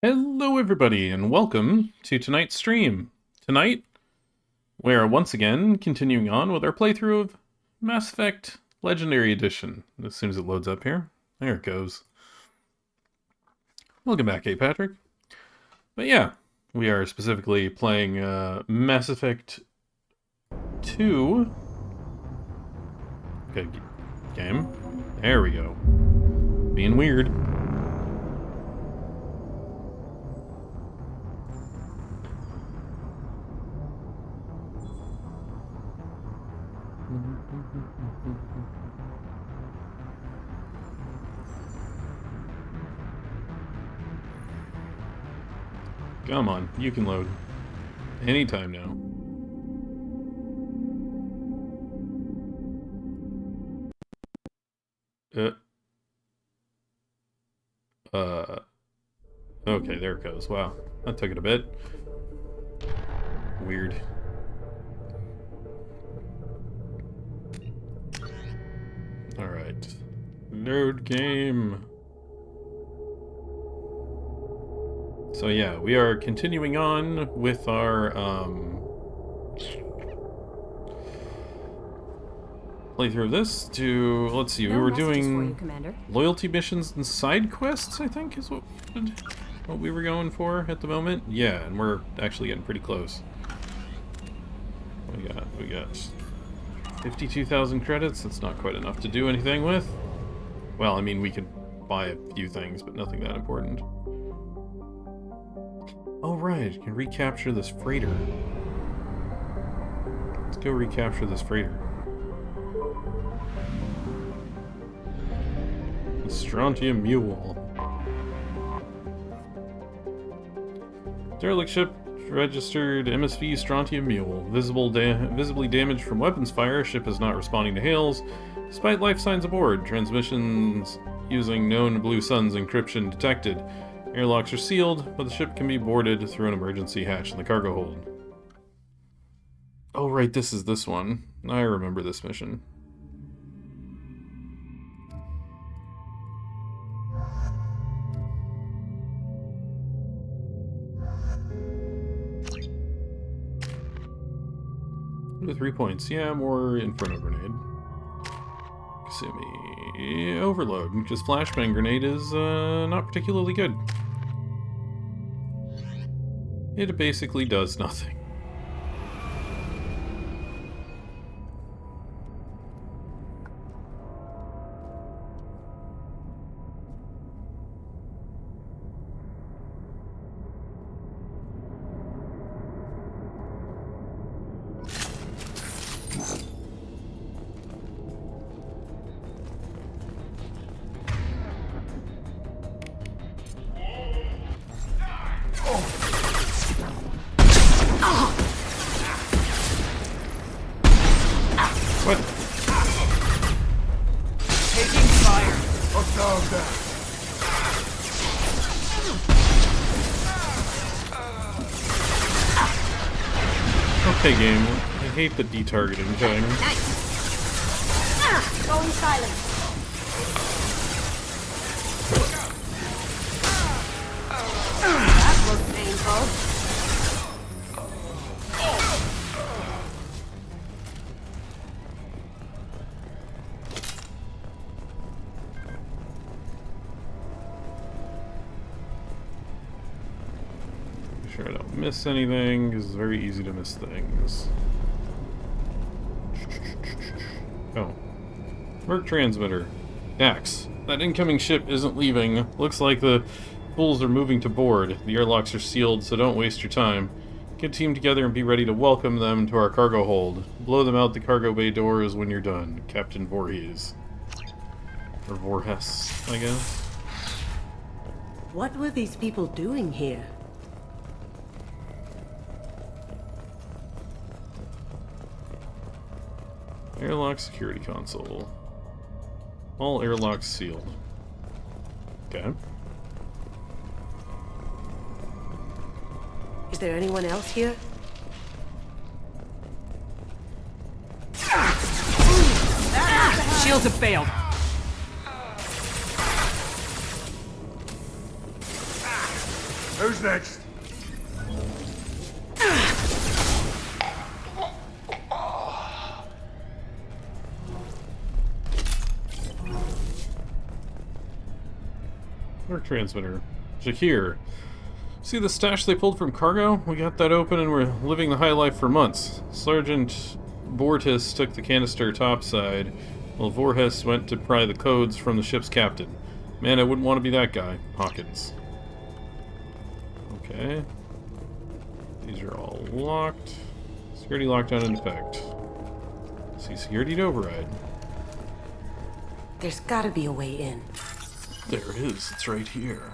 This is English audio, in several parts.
Hello everybody and welcome to tonight's stream. Tonight, we are once again continuing on with our playthrough of Mass Effect Legendary Edition. As soon as it loads up here. There it goes. Welcome back, Patrick. But yeah, we are specifically playing Mass Effect 2. Okay, game. There we go. Being weird. Come on, you can load. Anytime now. Okay, there it goes. Wow, that took it a bit. Weird. Alright. Nerd game. So yeah, we are continuing on with our playthrough of this to, let's see, we were doing loyalty missions and side quests, I think is what we were going for at the moment. Yeah, and we're actually getting pretty close. We got 52,000 credits. That's not quite enough to do anything with. Well, I mean, we could buy a few things, but nothing that important. Oh, right, you can recapture this freighter. Let's go recapture this freighter. The Strontium Mule. Derelict ship registered MSV Strontium Mule. Visibly damaged from weapons fire. Ship is not responding to hails. Despite life signs aboard, transmissions using known Blue Sun's encryption detected. Airlocks are sealed, but the ship can be boarded through an emergency hatch in the cargo hold. Oh right, this is this one. I remember this mission. With 3 points. Yeah, more Inferno Grenade. Kasumi Overload, because Flashbang Grenade is not particularly good. It basically does nothing. What? Taking fire. Hostile down. Okay, game. I hate the detargeting thing. Nice. Going silent. That was painful. Sure I don't miss anything, because it's very easy to miss things. Oh. Merc transmitter. Dax. That incoming ship isn't leaving. Looks like the fools are moving to board. The airlocks are sealed, so don't waste your time. Get team together and be ready to welcome them to our cargo hold. Blow them out the cargo bay doors when you're done. Captain Voorhees. Or Voorhees, I guess. What were these people doing here? Airlock security console. All airlocks sealed. Okay. Is there anyone else here? Shields have failed. Who's next? Work transmitter. Shakir. See the stash they pulled from cargo? We got that open and we're living the high life for months. Sergeant Bortis took the canister topside, while Voorhis went to pry the codes from the ship's captain. Man, I wouldn't want to be that guy. Hawkins. Okay. These are all locked. Security lockdown in effect. See security to override. There's gotta be a way in. There it is. It's right here.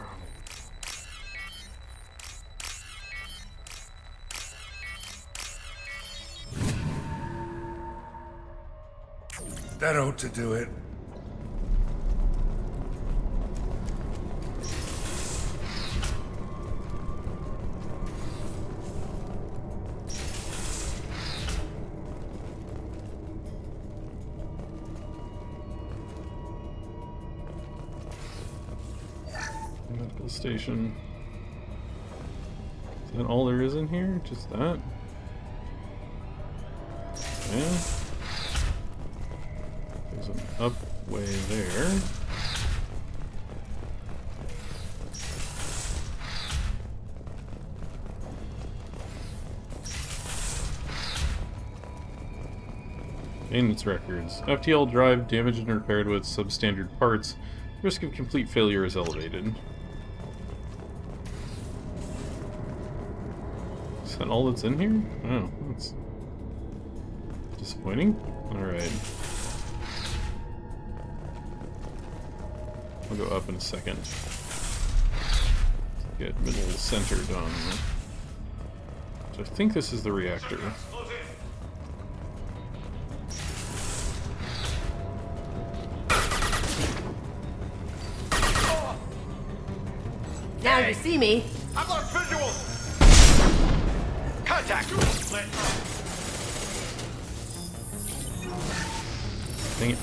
That ought to do it. Medical station. Is that all there is in here? Just that? Yeah. There's an up way there. Maintenance records. FTL drive damaged and repaired with substandard parts. Risk of complete failure is elevated. Is that all that's in here? Oh, that's disappointing. Alright. I'll go up in a second. Get middle center done. So I think this is the reactor. Now you see me. I've lost visual! Contact! Dang it.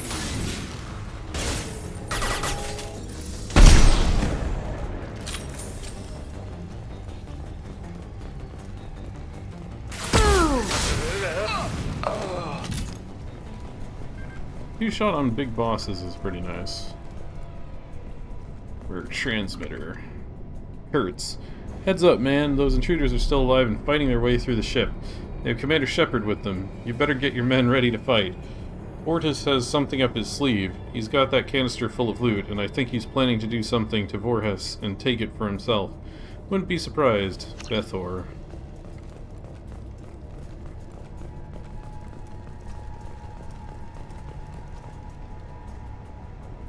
Few shot on big bosses is pretty nice. We're transmitter. Hurts. Heads up, man. Those intruders are still alive and fighting their way through the ship. They have Commander Shepard with them. You better get your men ready to fight. Bortis has something up his sleeve. He's got that canister full of loot, and I think he's planning to do something to Voorhis and take it for himself. Wouldn't be surprised. Bethor.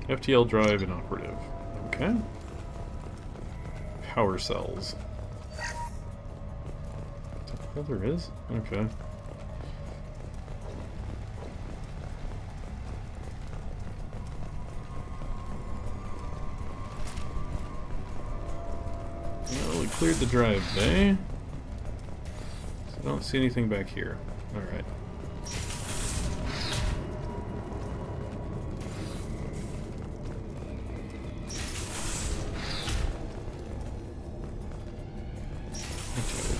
FTL drive inoperative. Okay. Power cells. Oh, there is? Okay. Well, we cleared the drive bay. So I don't see anything back here. Alright.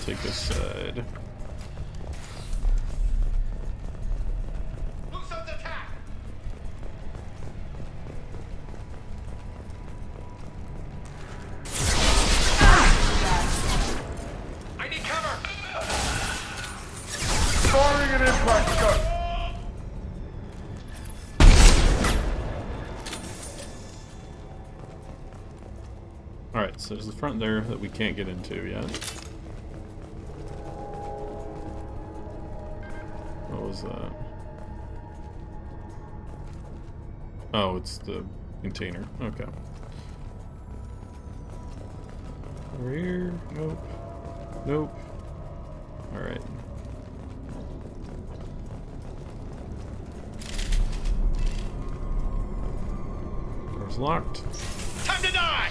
Take this side. Attack! I need cover! Firing an impact gun! Alright, so there's the front there that we can't get into yet. What was that? Oh, it's the container. Okay. Over here? Nope. Nope. Alright. Door's locked. Time to die!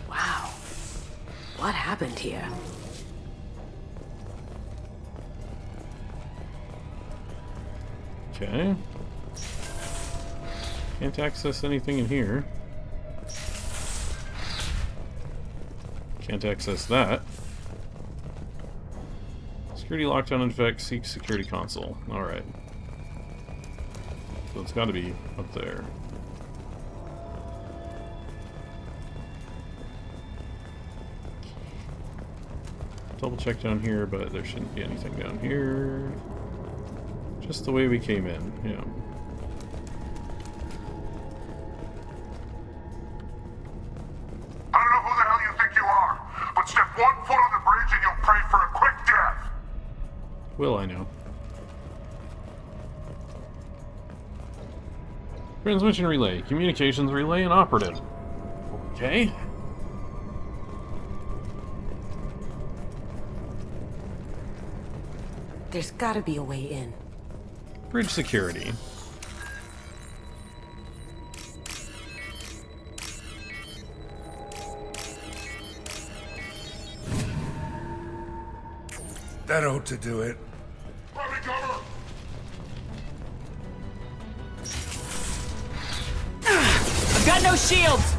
Wow. What happened here? Okay. Can't access anything in here. Can't access that. Security lockdown in effect. Seek security console. Alright. So it's got to be up there. Double check down here, but there shouldn't be anything down here. Just the way we came in, yeah. I don't know who the hell you think you are, but step 1 foot on the bridge and you'll pray for a quick death. Will I know? Transmission relay, communications relay, and operative. Okay. There's gotta be a way in. Bridge security. That ought to do it. Probably cover. I've got no shields!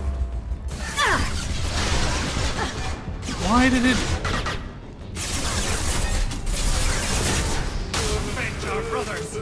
Why did it... Thank our brothers.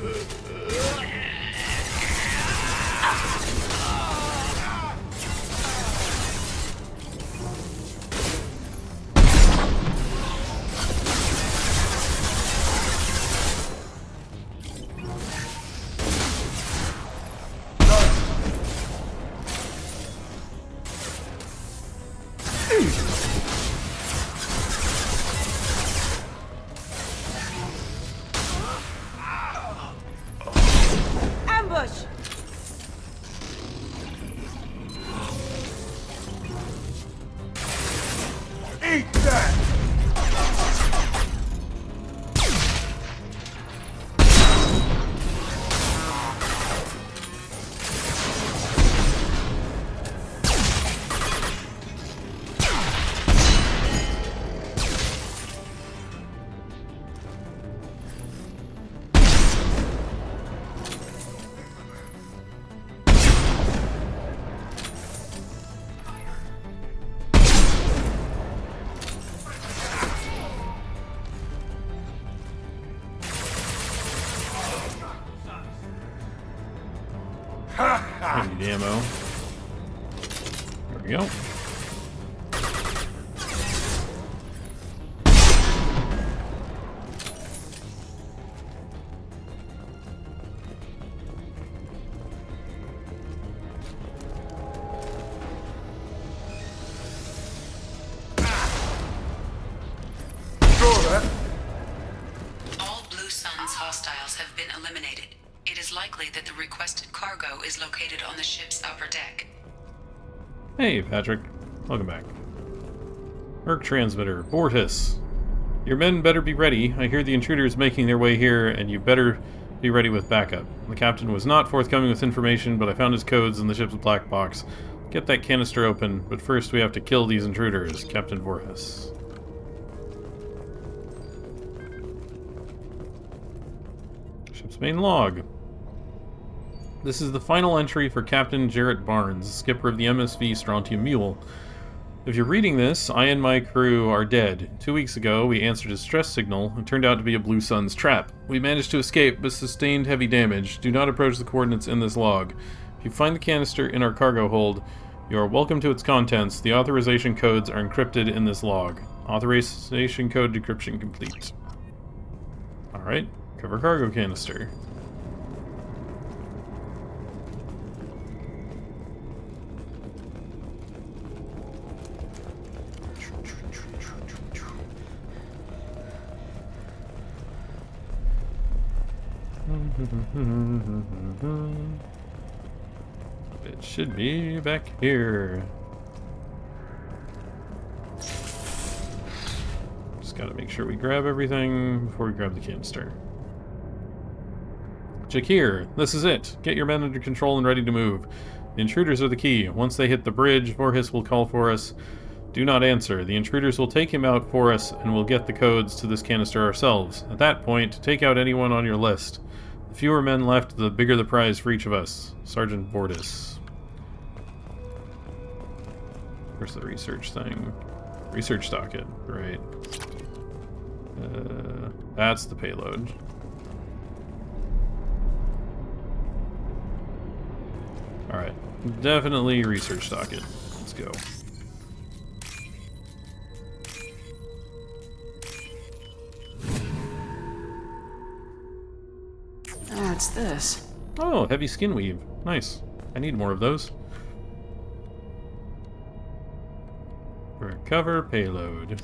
Ambush! Eat that! I need ammo. There we go. All Blue Sun's hostiles have been eliminated. It is likely that the requested cargo is located on the ship's upper deck. Hey, Patrick. Welcome back. Merc transmitter. Bortus. Your men better be ready. I hear the intruders making their way here, and you better be ready with backup. The captain was not forthcoming with information, but I found his codes in the ship's black box. Get that canister open, but first we have to kill these intruders. Captain Bortus. Ship's main log. This is the final entry for Captain Jarrett Barnes, skipper of the MSV Strontium Mule. If you're reading this, I and my crew are dead. 2 weeks ago, we answered a stress signal. It turned out to be a Blue Sun's trap. We managed to escape, but sustained heavy damage. Do not approach the coordinates in this log. If you find the canister in our cargo hold, you are welcome to its contents. The authorization codes are encrypted in this log. Authorization code decryption complete. Alright, cover cargo canister. It should be back here. Just gotta make sure we grab everything before we grab the canister. Jakir, this is it. Get your men under control and ready to move. The intruders are the key. Once they hit the bridge, Vorhis will call for us. Do not answer. The intruders will take him out for us, and we'll get the codes to this canister ourselves. At that point, take out anyone on your list. The fewer men left, the bigger the prize for each of us. Sergeant Bordis. Where's the research thing? Research docket, right. That's the payload. Alright, definitely research docket. Let's go. What's this? Oh, heavy skin weave. Nice. I need more of those. Recover payload.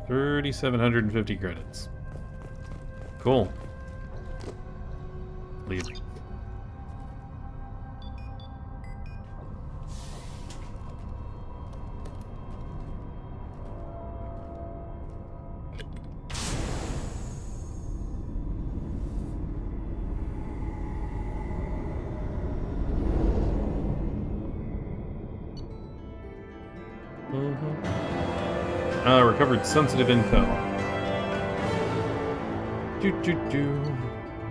3,750 credits. Cool. Leave. Recovered sensitive intel.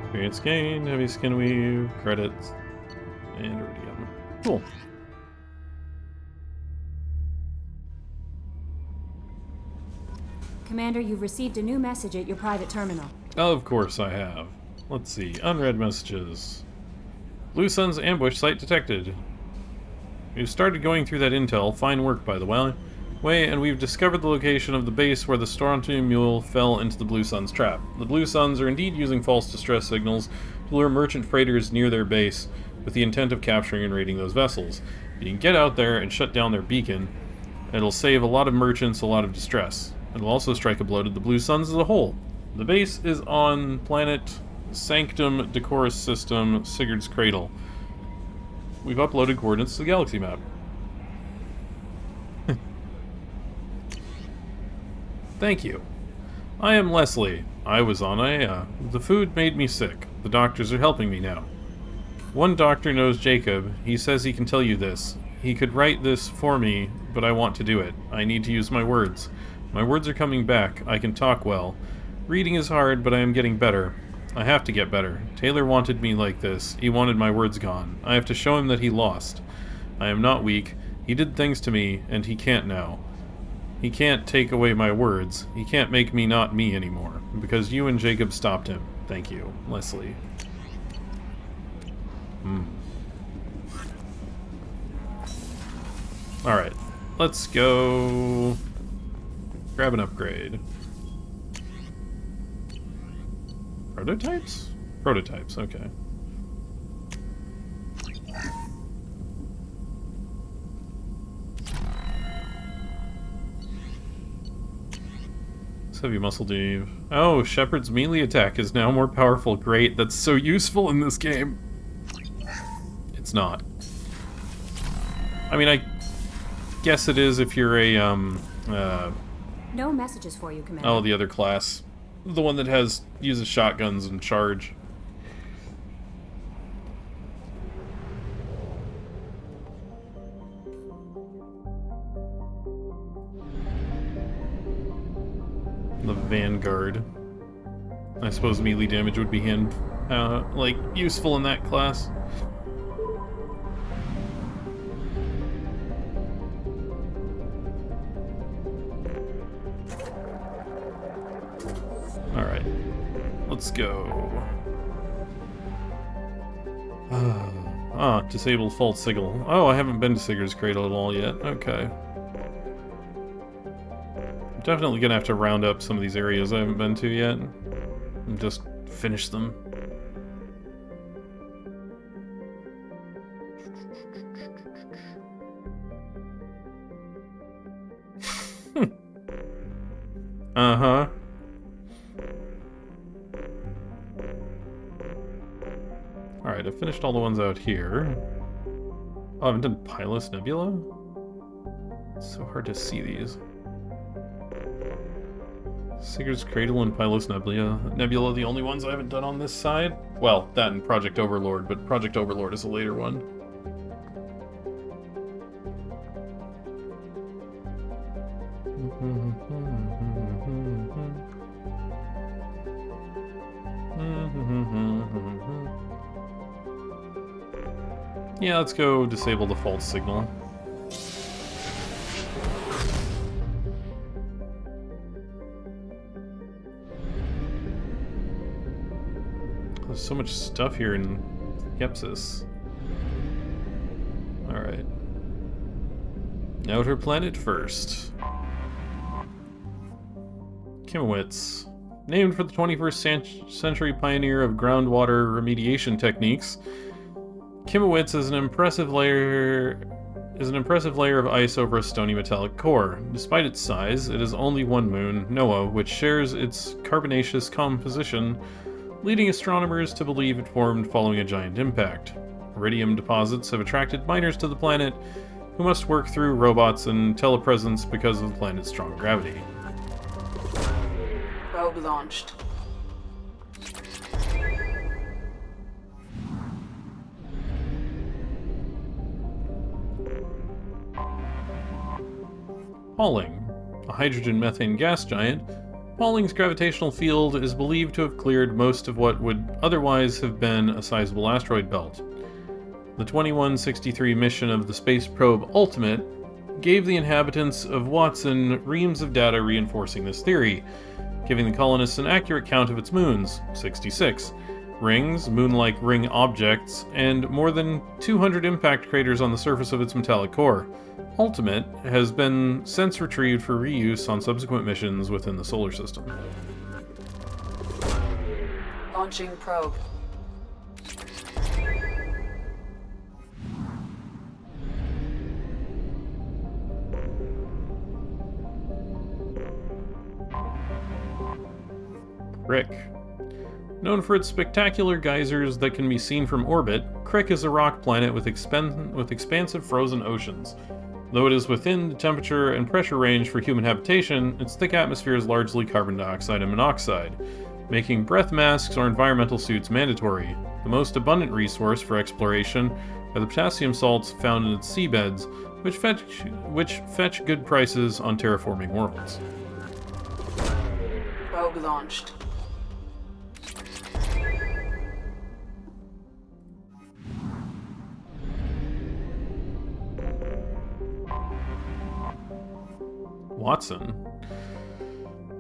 Experience gain, heavy skin weave, credits, and iridium. Cool. Commander, you've received a new message at your private terminal. Of course I have. Let's see. Unread messages. Blue Sun's ambush site detected. We've started going through that intel. Fine work, by the way. And we've discovered the location of the base where the Strontium Mule fell into the Blue Sun's trap. The Blue Suns are indeed using false distress signals to lure merchant freighters near their base with the intent of capturing and raiding those vessels. You can get out there and shut down their beacon. It'll save a lot of merchants a lot of distress. It'll also strike a blow to the Blue Suns as a whole. The base is on planet Sanctum Decorus System, Sigurd's Cradle. We've uploaded coordinates to the galaxy map. Thank you. I am Leslie. I was on Aya. The food made me sick. The doctors are helping me now. One doctor knows Jacob. He says he can tell you this. He could write this for me, but I want to do it. I need to use my words. My words are coming back. I can talk well. Reading is hard, but I am getting better. I have to get better. Taylor wanted me like this. He wanted my words gone. I have to show him that he lost. I am not weak. He did things to me, and he can't now. He can't take away my words. He can't make me not me anymore. Because you and Jacob stopped him. Thank you, Leslie. Alright. Let's go... grab an upgrade. Prototypes? Prototypes, okay. Heavy muscle Dave. Oh, Shepard's melee attack is now more powerful. Great, that's so useful in this game. It's not. I mean, I guess it is if you're a, No messages for you, Commander. oh, the other class. The one that uses shotguns and charge. The Vanguard. I suppose melee damage would be like, useful in that class. Alright. Let's go. Disabled fault signal. Oh, I haven't been to Sigurd's Cradle at all yet. Okay. Definitely gonna have to round up some of these areas I haven't been to yet. And just finish them. Uh-huh. Alright, I've finished all the ones out here. Oh, I haven't done Pilus Nebula? It's so hard to see these. Sigurd's Cradle and Pylos Nebula the only ones I haven't done on this side. Well, that and Project Overlord, but Project Overlord is a later one. Yeah, let's go disable the false signal. There's so much stuff here in Skepsis. Alright. Outer planet first. Kimowitz. Named for the 21st century pioneer of groundwater remediation techniques, Kimowitz is an impressive layer of ice over a stony metallic core. Despite its size, it is only one moon, Noah, which shares its carbonaceous composition, leading astronomers to believe it formed following a giant impact. Iridium deposits have attracted miners to the planet, who must work through robots and telepresence because of the planet's strong gravity. Probe launched. Pauling. A hydrogen-methane gas giant, Pauling's gravitational field is believed to have cleared most of what would otherwise have been a sizable asteroid belt. The 2163 mission of the space probe Ultimate gave the inhabitants of Watson reams of data reinforcing this theory, giving the colonists an accurate count of its moons, 66, rings, moon-like ring objects, and more than 200 impact craters on the surface of its metallic core. Ultimate has been since retrieved for reuse on subsequent missions within the solar system. Launching probe. Crick. Known for its spectacular geysers that can be seen from orbit, Crick is a rock planet with expansive frozen oceans. Though it is within the temperature and pressure range for human habitation, its thick atmosphere is largely carbon dioxide and monoxide, making breath masks or environmental suits mandatory. The most abundant resource for exploration are the potassium salts found in its seabeds, which fetch good prices on terraforming worlds. Probe launched. Watson.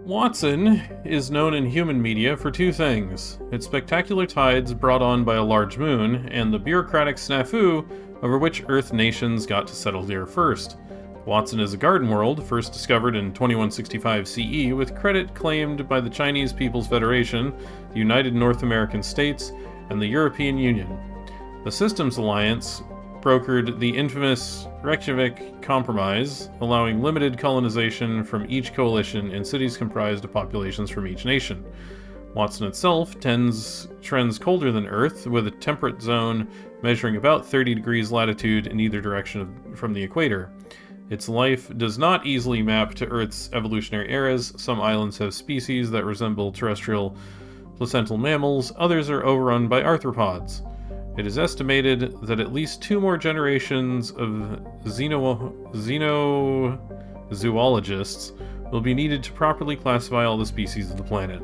Watson is known in human media for two things: its spectacular tides brought on by a large moon, and the bureaucratic snafu over which Earth nations got to settle there first. Watson is a garden world, first discovered in 2165 CE, with credit claimed by the Chinese People's Federation, the United North American States, and the European Union. The Systems Alliance brokered the infamous Reykjavik Compromise, allowing limited colonization from each coalition in cities comprised of populations from each nation. Watson itself trends colder than Earth, with a temperate zone measuring about 30 degrees latitude in either direction from the equator. Its life does not easily map to Earth's evolutionary eras. Some islands have species that resemble terrestrial placental mammals, others are overrun by arthropods. It is estimated that at least 2 more generations of xenozoologists will be needed to properly classify all the species of the planet.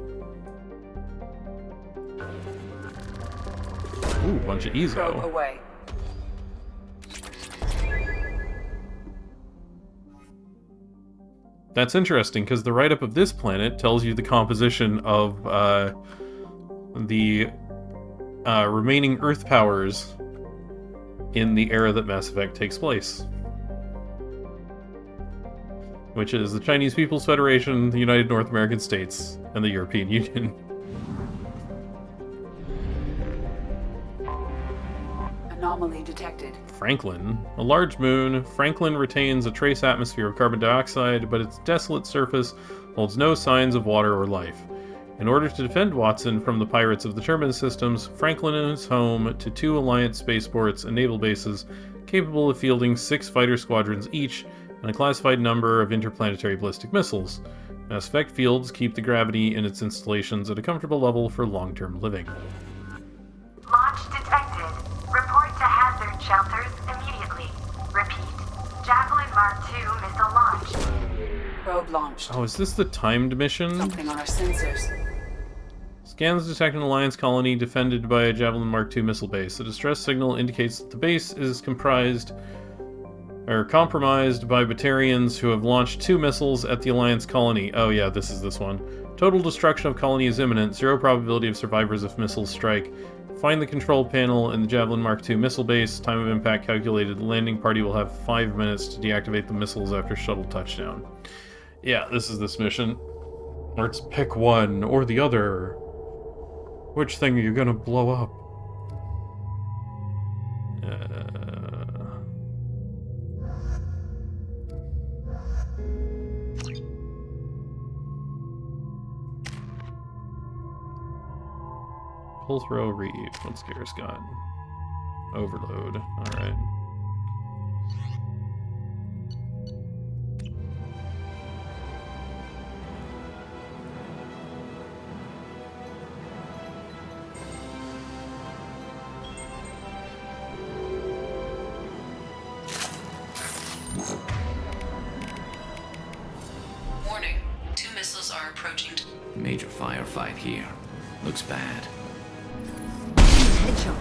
Ooh, bunch of Ezo. Probe away. That's interesting, because the write-up of this planet tells you the composition of the remaining Earth powers in the era that Mass Effect takes place. Which is the Chinese People's Federation, the United North American States, and the European Union. Anomaly detected. Franklin. A large moon, Franklin retains a trace atmosphere of carbon dioxide, but its desolate surface holds no signs of water or life. In order to defend Watson from the pirates of the Terminus systems, Franklin is home to 2 Alliance spaceports and naval bases capable of fielding 6 fighter squadrons each and a classified number of interplanetary ballistic missiles. Mass Effect fields keep the gravity in its installations at a comfortable level for long-term living. Launch detected. Report to hazard shelters immediately. Repeat. Javelin Mark II missile launch. Probe launched. Oh, is this the timed mission? Something on our sensors. Scans detect an Alliance colony defended by a Javelin Mark II missile base. A distress signal indicates that the base is compromised by Batarians who have launched 2 missiles at the Alliance colony. Oh yeah, this is this one. Total destruction of colony is imminent. 0 probability of survivors if missiles strike. Find the control panel in the Javelin Mark II missile base. Time of impact calculated. The landing party will have 5 minutes to deactivate the missiles after shuttle touchdown. Yeah, this is this mission. Let's pick one or the other. Which thing are you gonna blow up? Pull throw reef. What's Garrus got? Overload. Alright. Warning. 2 missiles are approaching. Major firefight here. Looks bad. Headshot.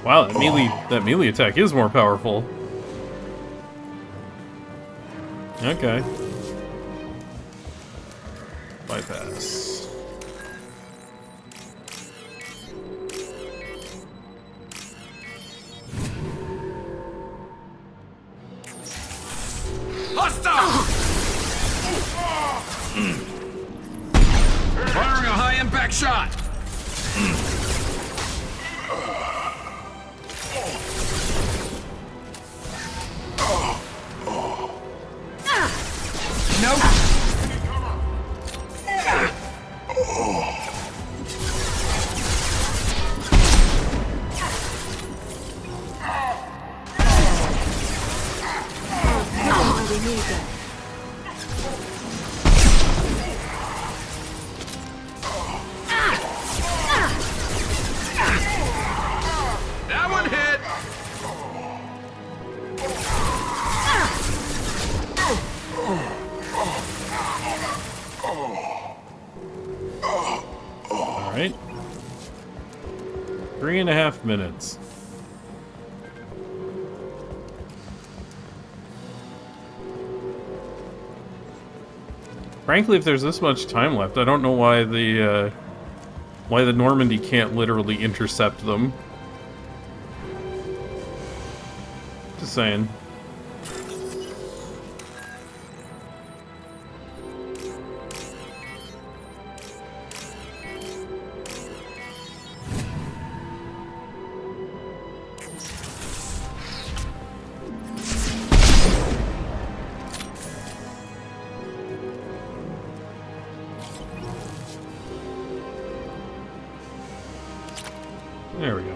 Wow, that melee attack is more powerful. Okay. Bypass. Hostile! Firing a high-impact shot! Nope. We need that. That one hit! Alright. 3.5 minutes. Frankly, if there's this much time left, I don't know why the Normandy can't literally intercept them. Just saying. There we go.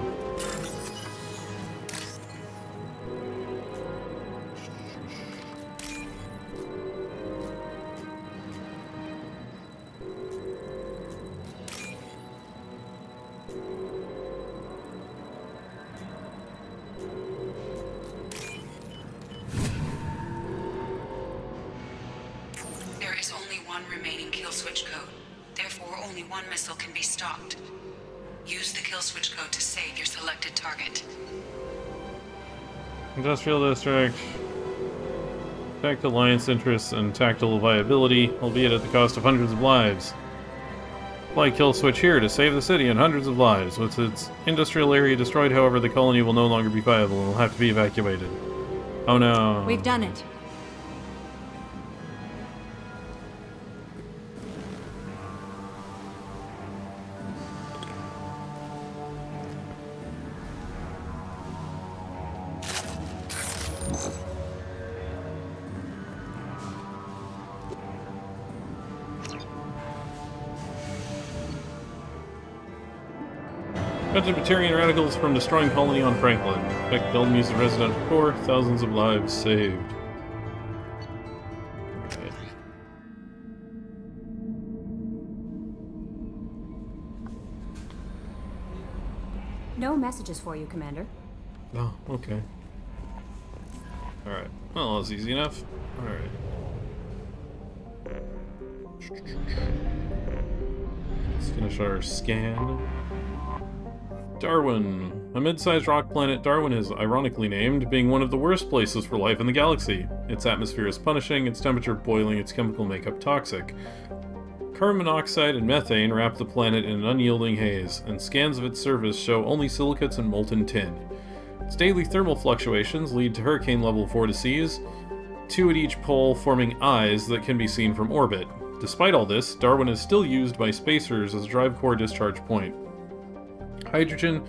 There is only one remaining kill switch code. Therefore, only one missile can be stocked. Use the kill switch code to save your selected target. Industrial district. Protect Alliance interests and tactical viability, albeit at the cost of hundreds of lives. Apply kill switch here to save the city and hundreds of lives. With its industrial area destroyed, however, the colony will no longer be viable and will have to be evacuated. Oh no. We've done it. Prevented Batarian radicals from destroying colony on Franklin. Protect buildings and residential core. Thousands of lives saved. Okay. No messages for you, Commander. Oh, okay. Alright. Well, that was easy enough. Alright. Let's finish our scan. Darwin. A mid-sized rock planet, Darwin is ironically named, being one of the worst places for life in the galaxy. Its atmosphere is punishing, its temperature boiling, its chemical makeup toxic. Carbon monoxide and methane wrap the planet in an unyielding haze, and scans of its surface show only silicates and molten tin. Its daily thermal fluctuations lead to hurricane-level vortices, 2 at each pole forming eyes that can be seen from orbit. Despite all this, Darwin is still used by spacers as a drive core discharge point. Hydrogen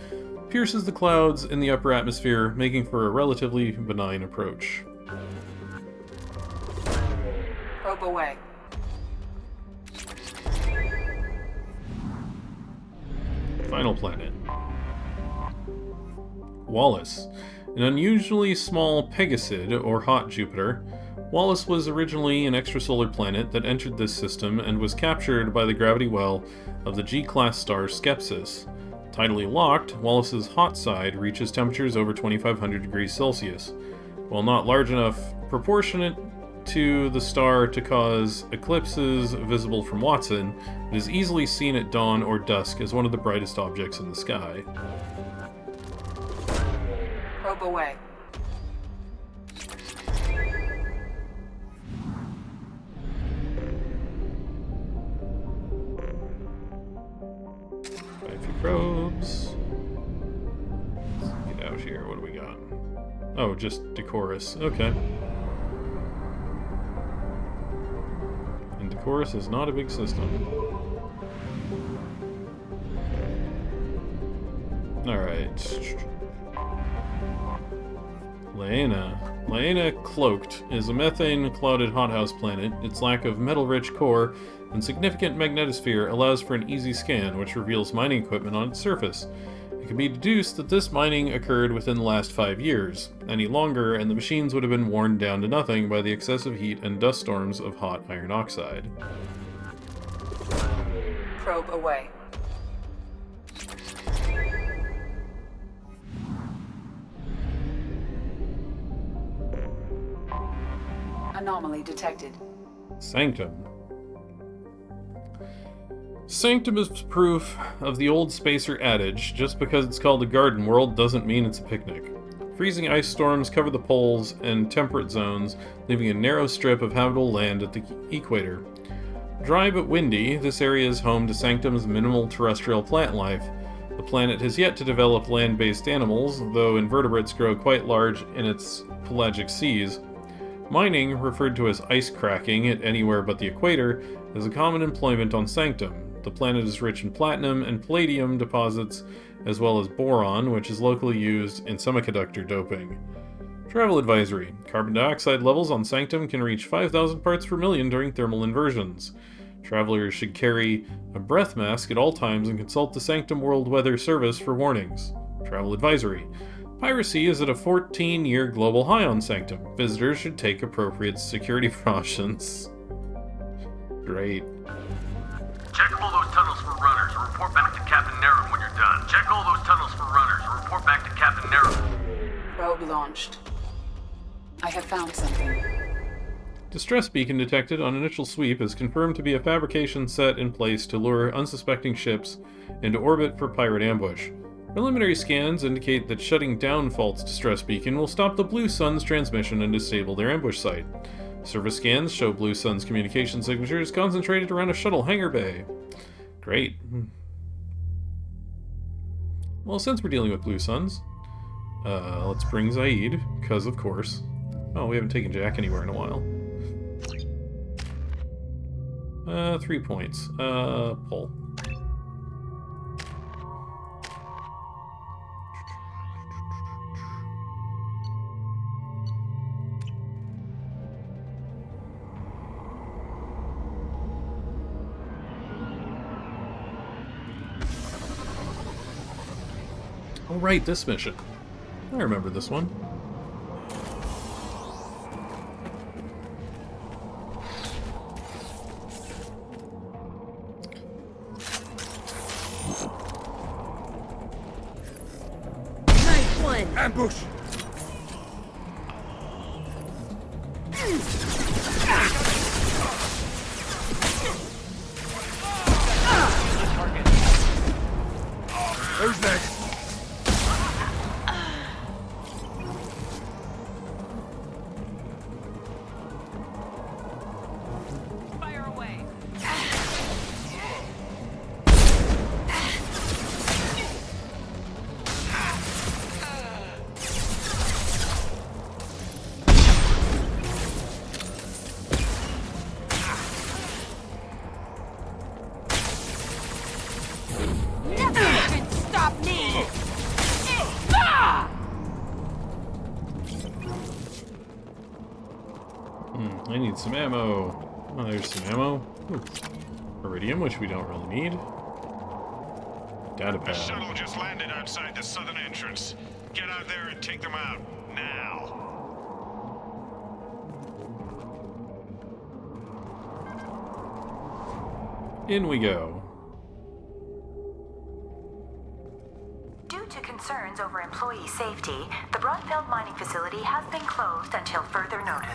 pierces the clouds in the upper atmosphere, making for a relatively benign approach. Probe away. Final planet. Wallace. An unusually small Pegasid, or hot Jupiter, Wallace was originally an extrasolar planet that entered this system and was captured by the gravity well of the G-class star Skepsis. Tidally locked, Wallace's hot side reaches temperatures over 2500 degrees Celsius. While not large enough proportionate to the star to cause eclipses visible from Watson, it is easily seen at dawn or dusk as one of the brightest objects in the sky. Probe away. Probes. Let's get out here. What do we got? Oh, just Decorus. Okay. And Decorus is not a big system. Alright. Laena Cloaked is a methane-clouded hothouse planet. Its lack of metal-rich core and significant magnetosphere allows for an easy scan, which reveals mining equipment on its surface. It can be deduced that this mining occurred within the last 5 years. Any longer, and the machines would have been worn down to nothing by the excessive heat and dust storms of hot iron oxide. Probe away. Anomaly detected. Sanctum. Sanctum is proof of the old spacer adage, just because it's called a garden world doesn't mean it's a picnic. Freezing ice storms cover the poles and temperate zones, leaving a narrow strip of habitable land at the equator. Dry but windy, this area is home to Sanctum's minimal terrestrial plant life. The planet has yet to develop land-based animals, though invertebrates grow quite large in its pelagic seas. Mining, referred to as ice cracking at anywhere but the equator, is a common employment on Sanctum. The planet is rich in platinum and palladium deposits, as well as boron, which is locally used in semiconductor doping. Travel advisory. Carbon dioxide levels on Sanctum can reach 5,000 parts per million during thermal inversions. Travelers should carry a breath mask at all times and consult the Sanctum World Weather Service for warnings. Travel advisory. Piracy is at a 14-year global high on Sanctum. Visitors should take appropriate security precautions. Great. Check all those tunnels for runners and report back to Captain Nerum when you're done. Check all those tunnels for runners and report back to Captain Nerum. Probe launched. I have found something. Distress beacon detected on initial sweep is confirmed to be a fabrication set in place to lure unsuspecting ships into orbit for pirate ambush. Preliminary scans indicate that shutting down Fault's distress beacon will stop the Blue Sun's transmission and disable their ambush site. Surface scans show Blue Sun's communication signatures concentrated around a shuttle hangar bay. Great. Well, since we're dealing with Blue Suns, let's bring Zaid, because of course. Oh, we haven't taken Jack anywhere in a while. 3 points. Pull. Oh, right, this mission. I remember this one. Nice one! Ambush! Who's next? Fire away. Nothing can stop me. I need some ammo. Oh, there's some ammo. Ooh. Iridium, which we don't really need. Data The pad. shuttle just landed outside the southern entrance. Get out there and take them out. Now. In we go. Due to concerns over employee safety, the Brunfeld mining facility has been closed until further notice.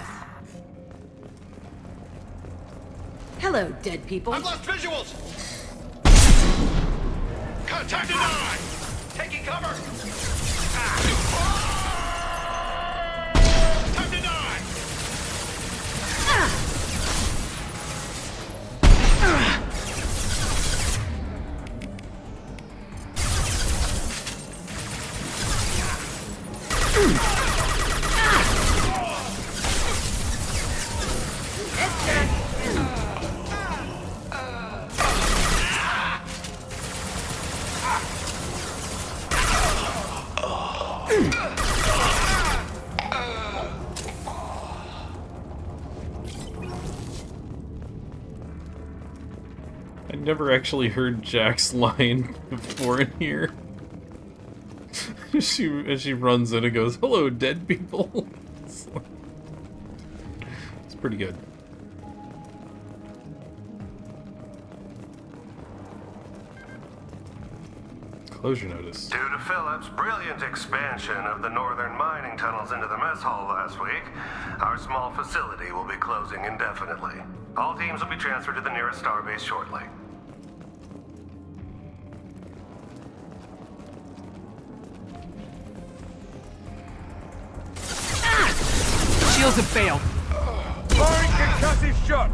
Hello, dead people. I've lost visuals! Contact denied! Taking cover! Time to die! I never actually heard Jack's line before in here. As she runs in and goes, "Hello, dead people." It's pretty good. Closure notice. Due to Phillips' brilliant expansion of the northern mining tunnels into the mess hall last week, our small facility will be closing indefinitely. All teams will be transferred to the nearest starbase shortly. Shields have failed. Firing concussive shot!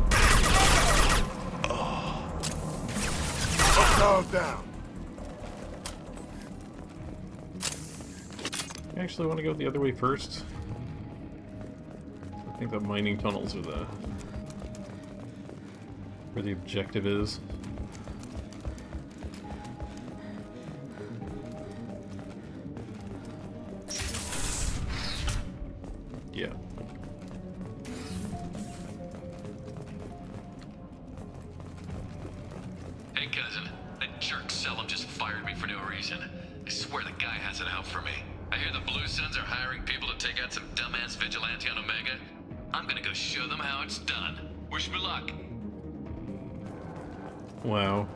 Calm down. I actually want to go the other way first. I think the mining tunnels are where the objective is. Yeah. Hey, cousin. That jerk Selim just fired me for no reason. I swear the guy has it out for me. I hear the Blue Suns are hiring people to take out some dumbass vigilante on Omega. I'm gonna go show them how it's done. Wish me luck. Wow.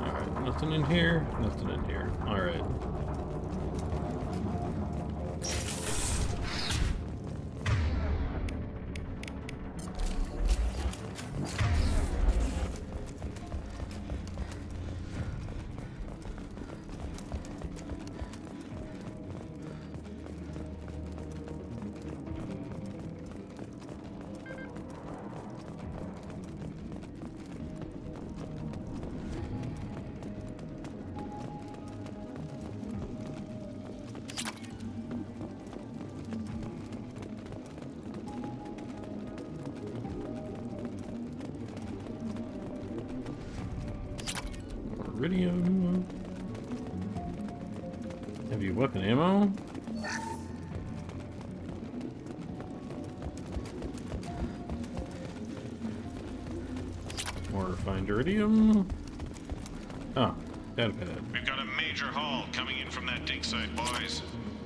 Alright, nothing in here, nothing in here. Alright. Iridium. Heavy weapon ammo. More refined iridium. Oh, data pad. We've got a major haul coming in from that dig site, boys.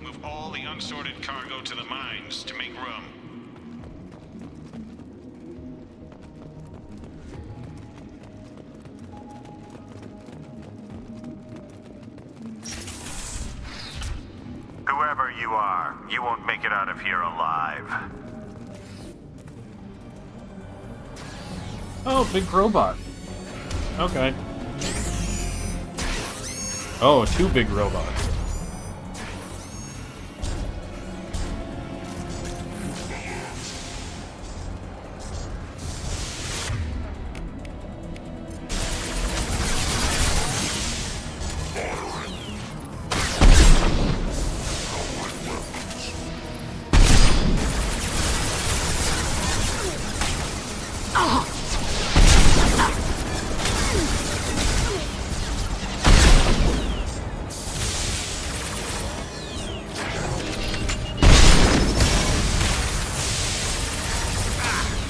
Move all the unsorted cargo to the mines to make room. Whoever you are, you won't make it out of here alive. Oh, big robot. Okay. Oh, 2 big robots.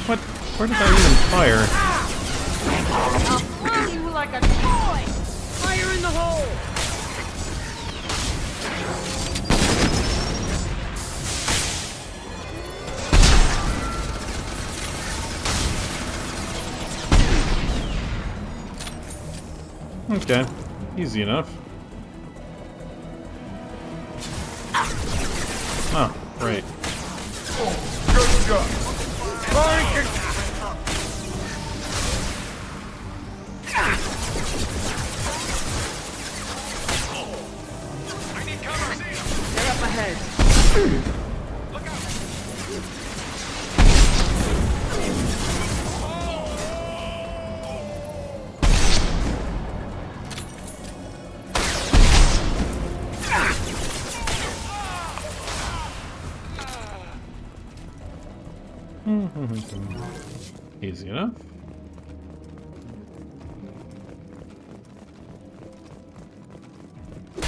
What? Where did that even fire? I'll throw you like a toy! Fire in the hole! Okay. Easy enough. Oh, right. Good job. Get up ahead. Look out! Easy enough. I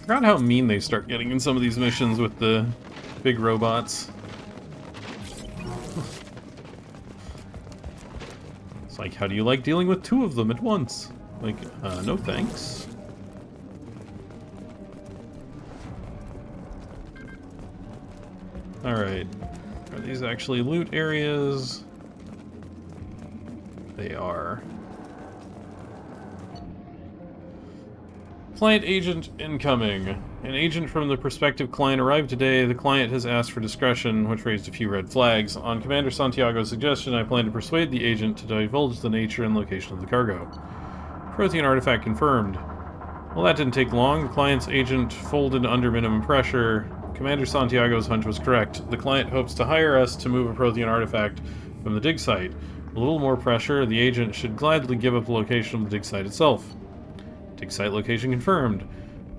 forgot how mean they start getting in some of these missions with the big robots. It's like, how do you like dealing with 2 of them at once? Like, no thanks. Alright. Are these actually loot areas? They are. Client agent incoming. An agent from the prospective client arrived today. The client has asked for discretion, which raised a few red flags. On Commander Santiago's suggestion, I plan to persuade the agent to divulge the nature and location of the cargo. Prothean artifact confirmed. Well, that didn't take long. The client's agent folded under minimum pressure. Commander Santiago's hunch was correct. The client hopes to hire us to move a Prothean artifact from the dig site. A little more pressure, the agent should gladly give up the location of the dig site itself. Dig site location confirmed.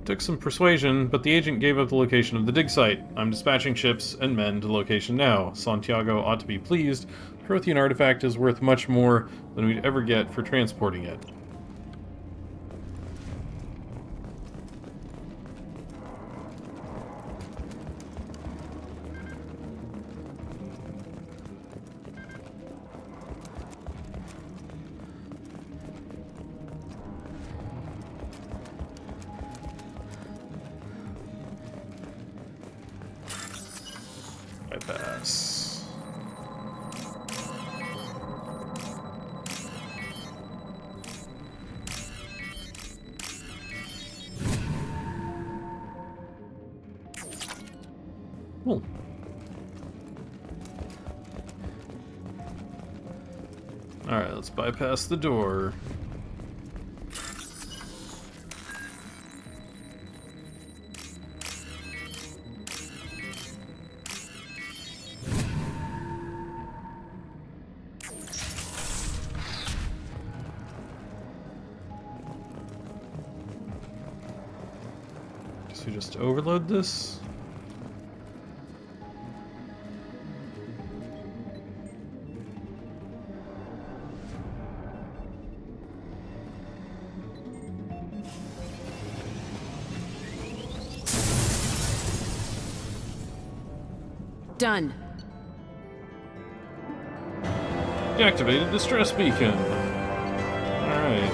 Took some persuasion, but the agent gave up the location of the dig site. I'm dispatching ships and men to the location now. Santiago ought to be pleased. The Prothean artifact is worth much more than we'd ever get for transporting it. Bypass. Cool. Alright, let's bypass the door. Guess we just overload this. Done. Deactivated distress beacon. Alright.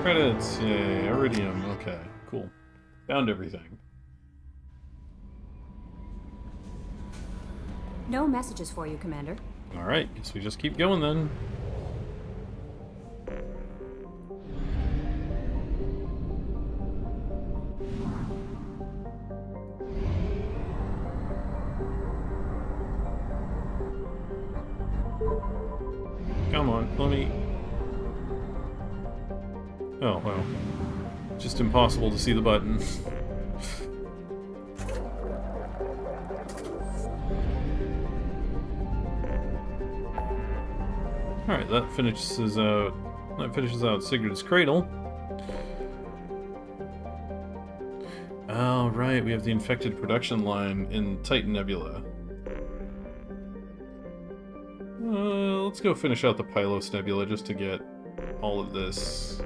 Credits. Yay. Iridium. Okay. Cool. Found everything. No messages for you, Commander. Alright, guess we just keep going then. Come on, let me... Oh, well. Just impossible to see the button. Alright, that finishes out Sigurd's Cradle. Oh, right, we have the infected production line in Titan Nebula. Let's go finish out the Pylos Nebula just to get all of this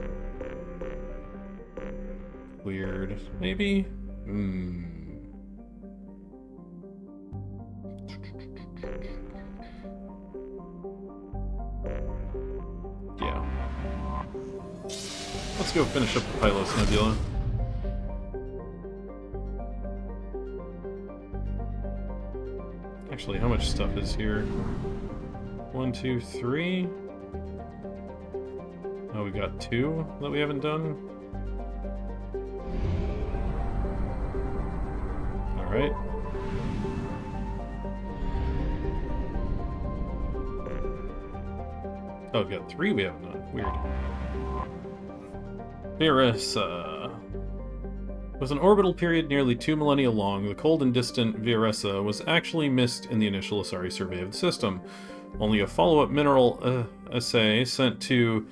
cleared. Maybe? Yeah. Let's go finish up the Pylos Nebula. Actually, how much stuff is here? 1, 2, 3. Oh, we got 2 that we haven't done. Alright. Oh, we got 3 we haven't done. Weird. Viressa. With an orbital period nearly 2 millennia long, the cold and distant Viressa was actually missed in the initial Asari survey of the system. Only a follow-up mineral assay sent to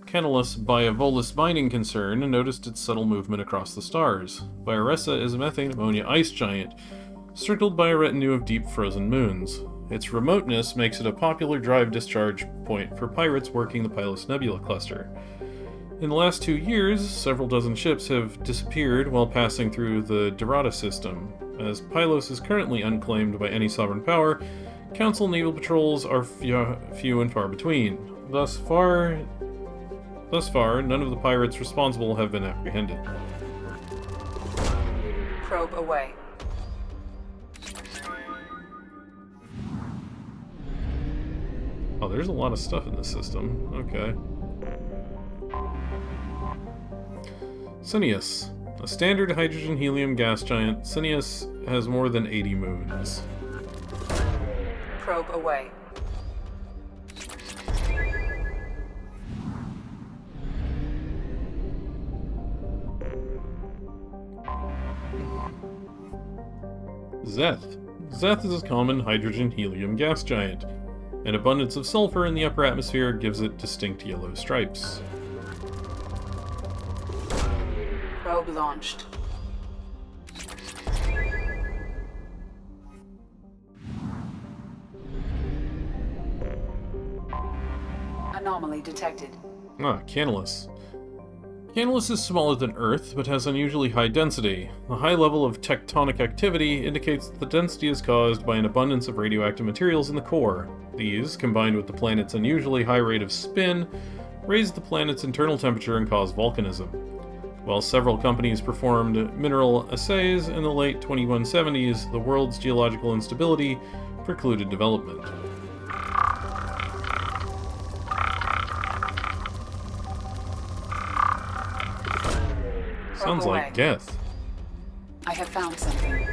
Canalus by a Volus mining concern noticed its subtle movement across the stars. Viressa is a methane ammonia ice giant, circled by a retinue of deep frozen moons. Its remoteness makes it a popular drive discharge point for pirates working the Pylos Nebula cluster. In the last 2 years, several dozen ships have disappeared while passing through the Dorada system. As Pylos is currently unclaimed by any sovereign power, Council naval patrols are few and far between. Thus far, none of the pirates responsible have been apprehended. Probe away. Oh, there's a lot of stuff in this system. Okay. Cineus. A standard hydrogen-helium gas giant, Cineus has more than 80 moons. Probe away. Zeth. Zeth is a common hydrogen-helium gas giant. An abundance of sulfur in the upper atmosphere gives it distinct yellow stripes. Probe launched. Anomaly detected. Ah, Canalus. Canalus is smaller than Earth, but has unusually high density. The high level of tectonic activity indicates that the density is caused by an abundance of radioactive materials in the core. These, combined with the planet's unusually high rate of spin, raise the planet's internal temperature and cause volcanism. While several companies performed mineral assays in the late 2170s, the world's geological instability precluded development. Sounds like Geth. I have found something.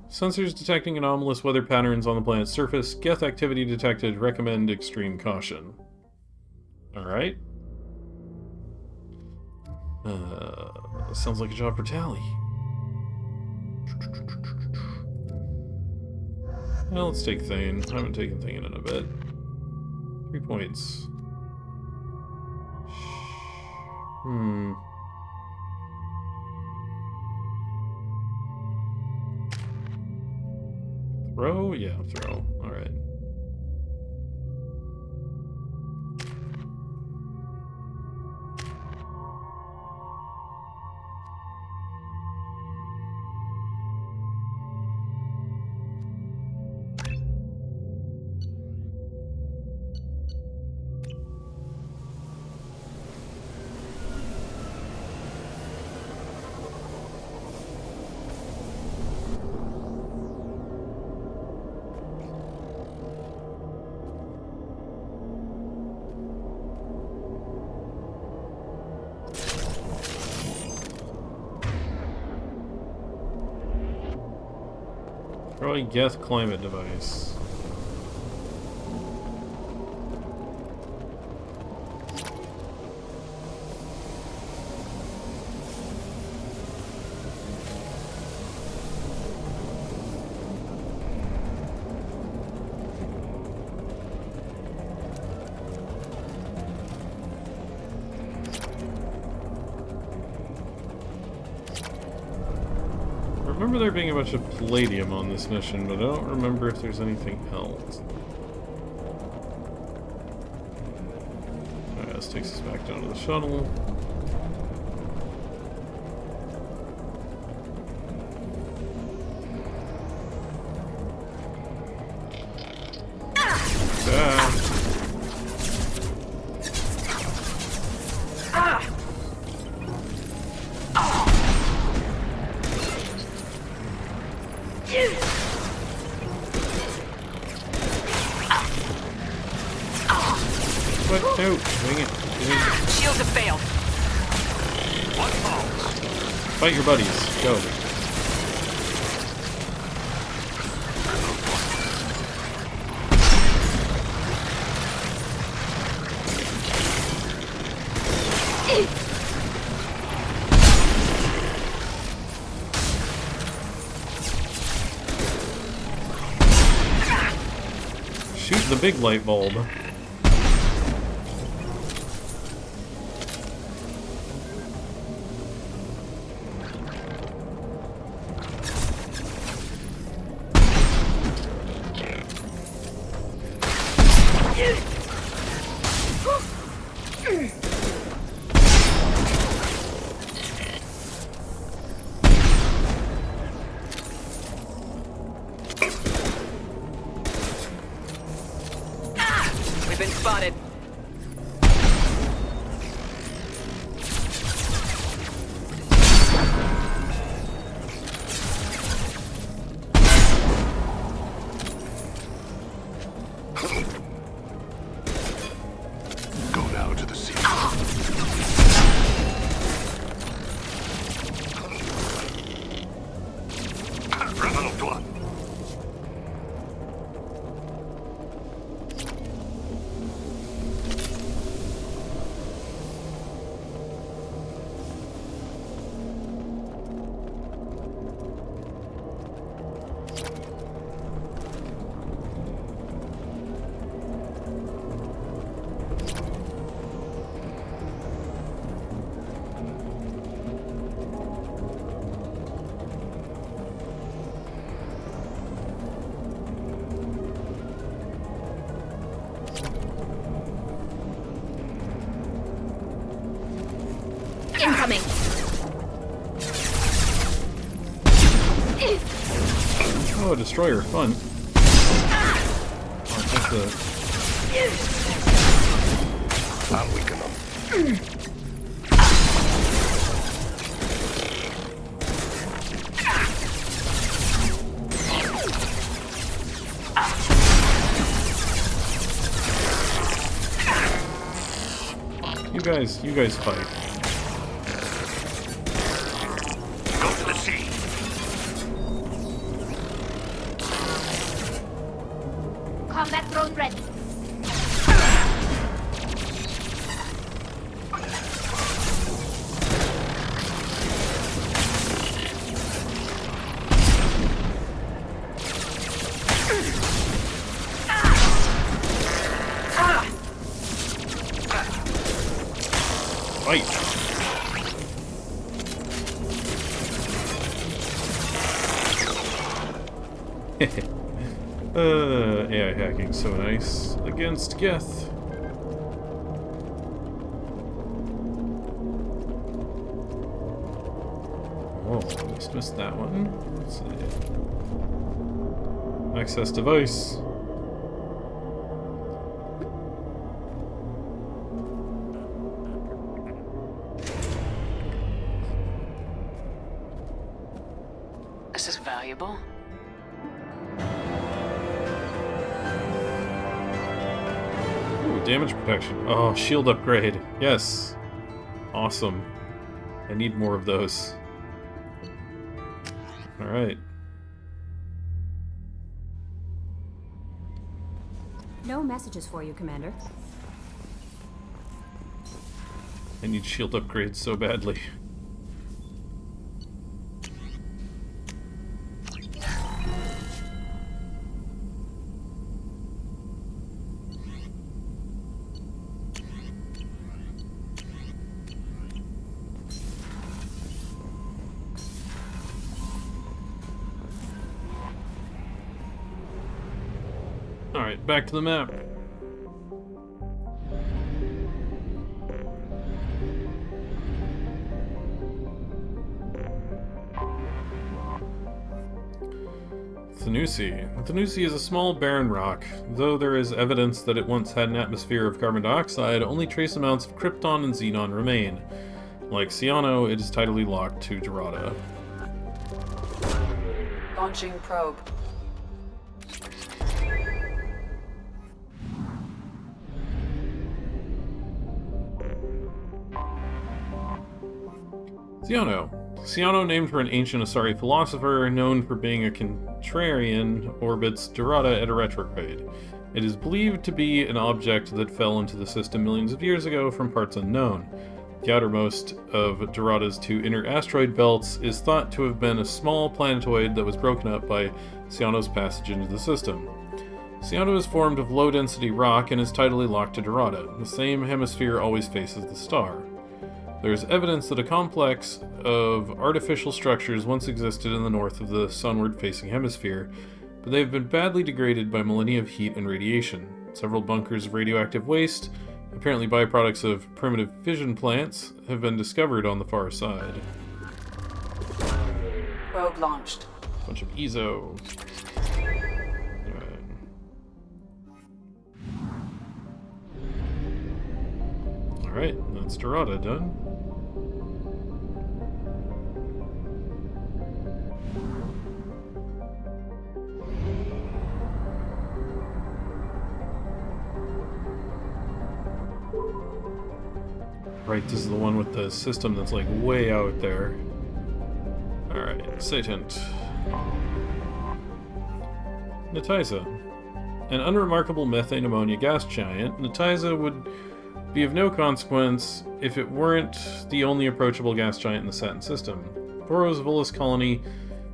Sensors detecting anomalous weather patterns on the planet's surface. Geth activity detected. Recommend extreme caution. Alright. Sounds like a job for Tally. Well, let's take Thane. I haven't taken Thane in a bit. 3 points. Throw? Yeah, throw. Alright. Destroy Geth climate device. I remember there being a bunch of palladium on this mission, but I don't remember if there's anything else. Alright, this takes us back down to the shuttle. What? No, wing it. Shields have failed. Fight your buddies. Go. Shoot the big light bulb. We've been spotted. Go now to the sea. Revenant-toi. Incoming! Oh, destroyer, fun. Oh, that's the... I'll weaken them. You guys fight. Go to the sea. Combat drone ready. Fight! AI hacking, so nice. Against Geth. Oh, just missed that one. Let's see. Access device. This is valuable. Ooh, damage protection. Oh, shield upgrade. Yes. Awesome. I need more of those. Alright. No messages for you, Commander. I need shield upgrades so badly. Alright, back to the map. Thanusi is a small barren rock. Though there is evidence that it once had an atmosphere of carbon dioxide, only trace amounts of krypton and xenon remain. Like Ciano, it is tidally locked to Dorada. Launching probe. Ciano, named for an ancient Asari philosopher, known for being a contrarian, orbits Dorada at a retrograde. It is believed to be an object that fell into the system millions of years ago from parts unknown. The outermost of Dorada's two inner asteroid belts is thought to have been a small planetoid that was broken up by Ciano's passage into the system. Ciano is formed of low-density rock and is tidally locked to Dorada. The same hemisphere always faces the star. There is evidence that a complex of artificial structures once existed in the north of the sunward-facing hemisphere, but they have been badly degraded by millennia of heat and radiation. Several bunkers of radioactive waste, apparently byproducts of primitive fission plants, have been discovered on the far side. Probe launched. Bunch of EZO. Alright, that's Dorada done. Right, this is the one with the system that's like way out there. Alright, Satant. Natiza. An unremarkable methane ammonia gas giant, Natiza would be of no consequence if it weren't the only approachable gas giant in the Saturn system. Boro's Volus colony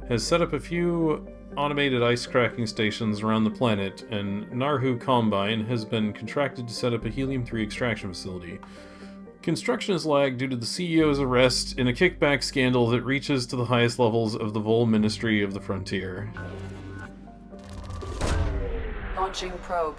has set up a few automated ice cracking stations around the planet, and Narhu Combine has been contracted to set up a helium-3 extraction facility. Construction is lagged due to the CEO's arrest in a kickback scandal that reaches to the highest levels of the Vol Ministry of the Frontier. Launching probe.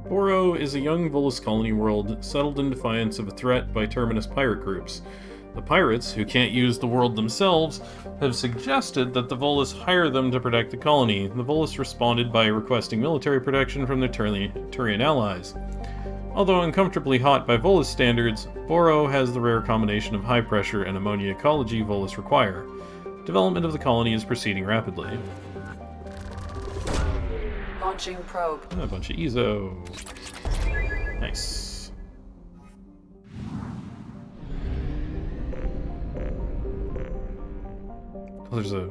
Boro is a young Volus colony world settled in defiance of a threat by Terminus pirate groups. The pirates, who can't use the world themselves, have suggested that the Volus hire them to protect the colony. The Volus responded by requesting military protection from their Turian allies. Although uncomfortably hot by Volus standards, Boro has the rare combination of high pressure and ammonia ecology Volus require. Development of the colony is proceeding rapidly. Launching probe. A bunch of EZO. Nice. There's a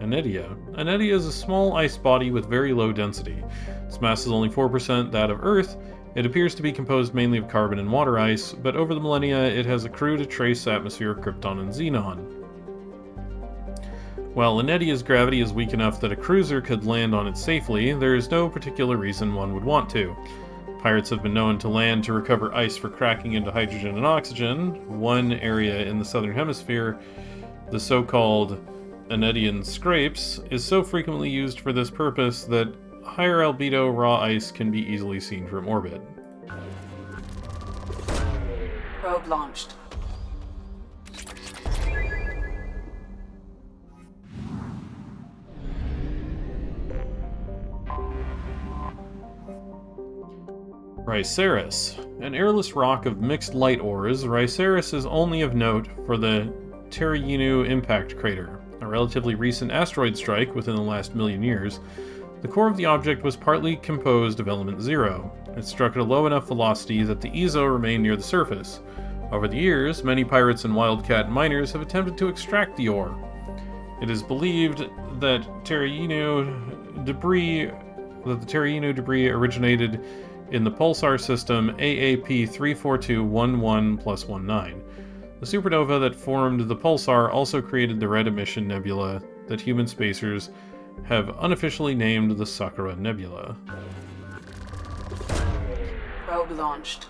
Anedia. Anedia is a small ice body with very low density. Its mass is only 4% that of Earth. It appears to be composed mainly of carbon and water ice, but over the millennia it has accrued a trace atmosphere of krypton and xenon. While Anedia's gravity is weak enough that a cruiser could land on it safely, there is no particular reason one would want to. Pirates have been known to land to recover ice for cracking into hydrogen and oxygen. One area in the southern hemisphere, the so-called Anedian Scrapes, is so frequently used for this purpose that higher albedo raw ice can be easily seen from orbit. Probe launched. Rhyceris. An airless rock of mixed light ores, Rhyceris is only of note for the Teriyinu impact crater, a relatively recent asteroid strike within the last million years. The core of the object was partly composed of element 0. It struck at a low enough velocity that the ezo remained near the surface. Over the years, many pirates and wildcat miners have attempted to extract the ore. It is believed that the Terraino debris originated in the pulsar system AAP 34211+19. The supernova that formed the pulsar also created the Red Emission Nebula that human spacers have unofficially named the Sakura Nebula. Probe launched.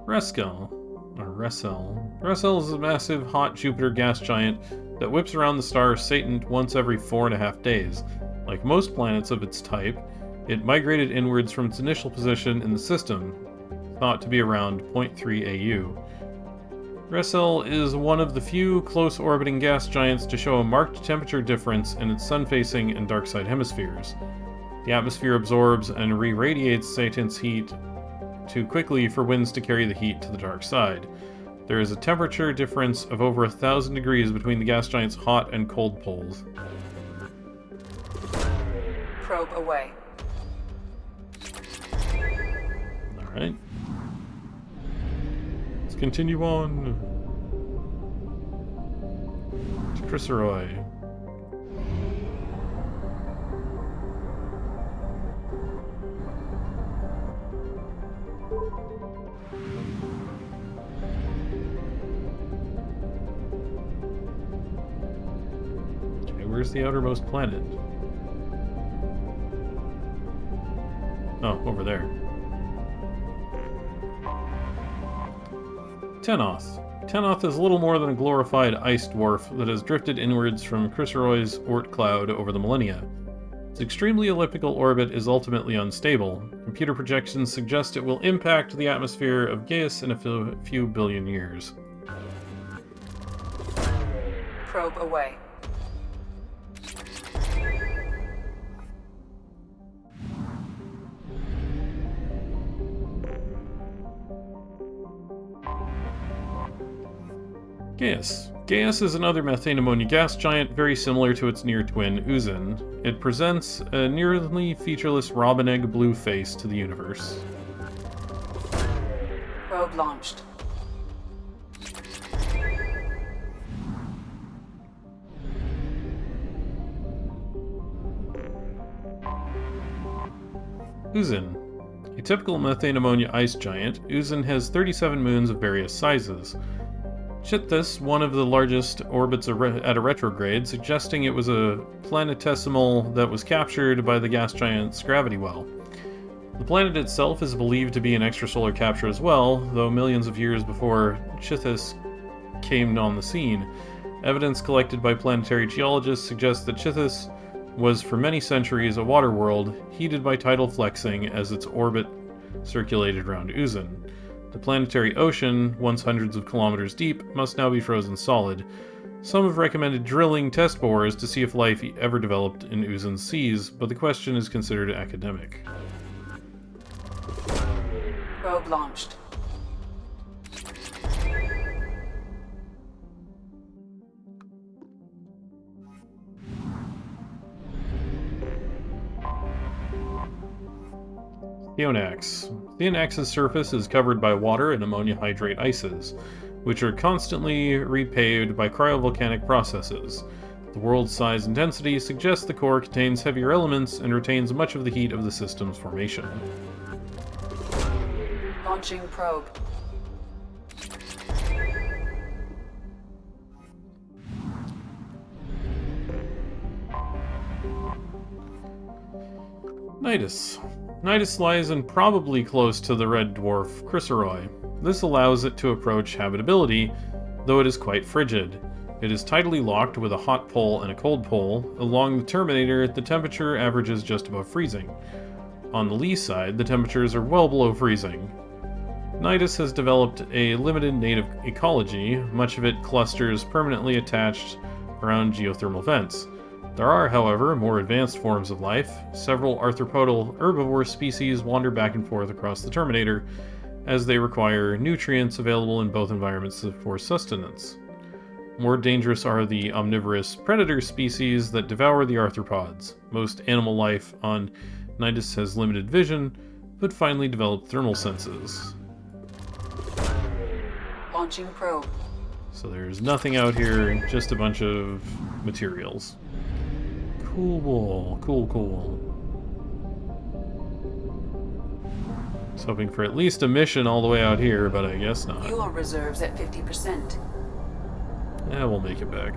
Reskel is a massive, hot Jupiter gas giant that whips around the star Satan once every 4.5 days. Like most planets of its type, it migrated inwards from its initial position in the system, thought to be around 0.3 AU. Reskel is one of the few close-orbiting gas giants to show a marked temperature difference in its sun-facing and dark-side hemispheres. The atmosphere absorbs and re-radiates Satan's heat too quickly for winds to carry the heat to the dark side. There is a temperature difference of over 1,000 degrees between the gas giant's hot and cold poles. Probe away. Alright. Let's continue on to Chrysaroy. Where's the outermost planet? Oh, over there. Tenoth. Tenoth is little more than a glorified ice dwarf that has drifted inwards from Chrysaroy's Oort cloud over the millennia. Its extremely elliptical orbit is ultimately unstable. Computer projections suggest it will impact the atmosphere of Gaius in a few billion years. Probe away. Gaius. Gaius is another methane ammonia gas giant very similar to its near twin Uzin. It presents a nearly featureless robin egg blue face to the universe. Probe launched. Uzin. A typical methane ammonia ice giant, Uzin has 37 moons of various sizes. Chithis, one of the largest, orbits at a retrograde, suggesting it was a planetesimal that was captured by the gas giant's gravity well. The planet itself is believed to be an extrasolar capture as well, though millions of years before Chithis came on the scene. Evidence collected by planetary geologists suggests that Chithis was for many centuries a water world, heated by tidal flexing as its orbit circulated around Uzin. The planetary ocean, once hundreds of kilometers deep, must now be frozen solid. Some have recommended drilling test bores to see if life ever developed in Uzin's seas, but the question is considered academic. Probe launched. Theonax. Theonax's surface is covered by water and ammonia hydrate ices, which are constantly repaved by cryovolcanic processes. The world's size and density suggests the core contains heavier elements and retains much of the heat of the system's formation. Launching probe. Nidus. Nidus lies in probably close to the red dwarf Chrysaroy. This allows it to approach habitability, though it is quite frigid. It is tidally locked with a hot pole and a cold pole. Along the terminator, the temperature averages just above freezing. On the lee side, the temperatures are well below freezing. Nidus has developed a limited native ecology, much of it clusters permanently attached around geothermal vents. There are, however, more advanced forms of life. Several arthropodal herbivore species wander back and forth across the terminator, as they require nutrients available in both environments for sustenance. More dangerous are the omnivorous predator species that devour the arthropods. Most animal life on Nidus has limited vision, but finely developed thermal senses. Launching probe. So there's nothing out here, just a bunch of materials. Cool, cool. I was hoping for at least a mission all the way out here, but I guess not. Fuel reserves at 50%. Yeah, we'll make it back.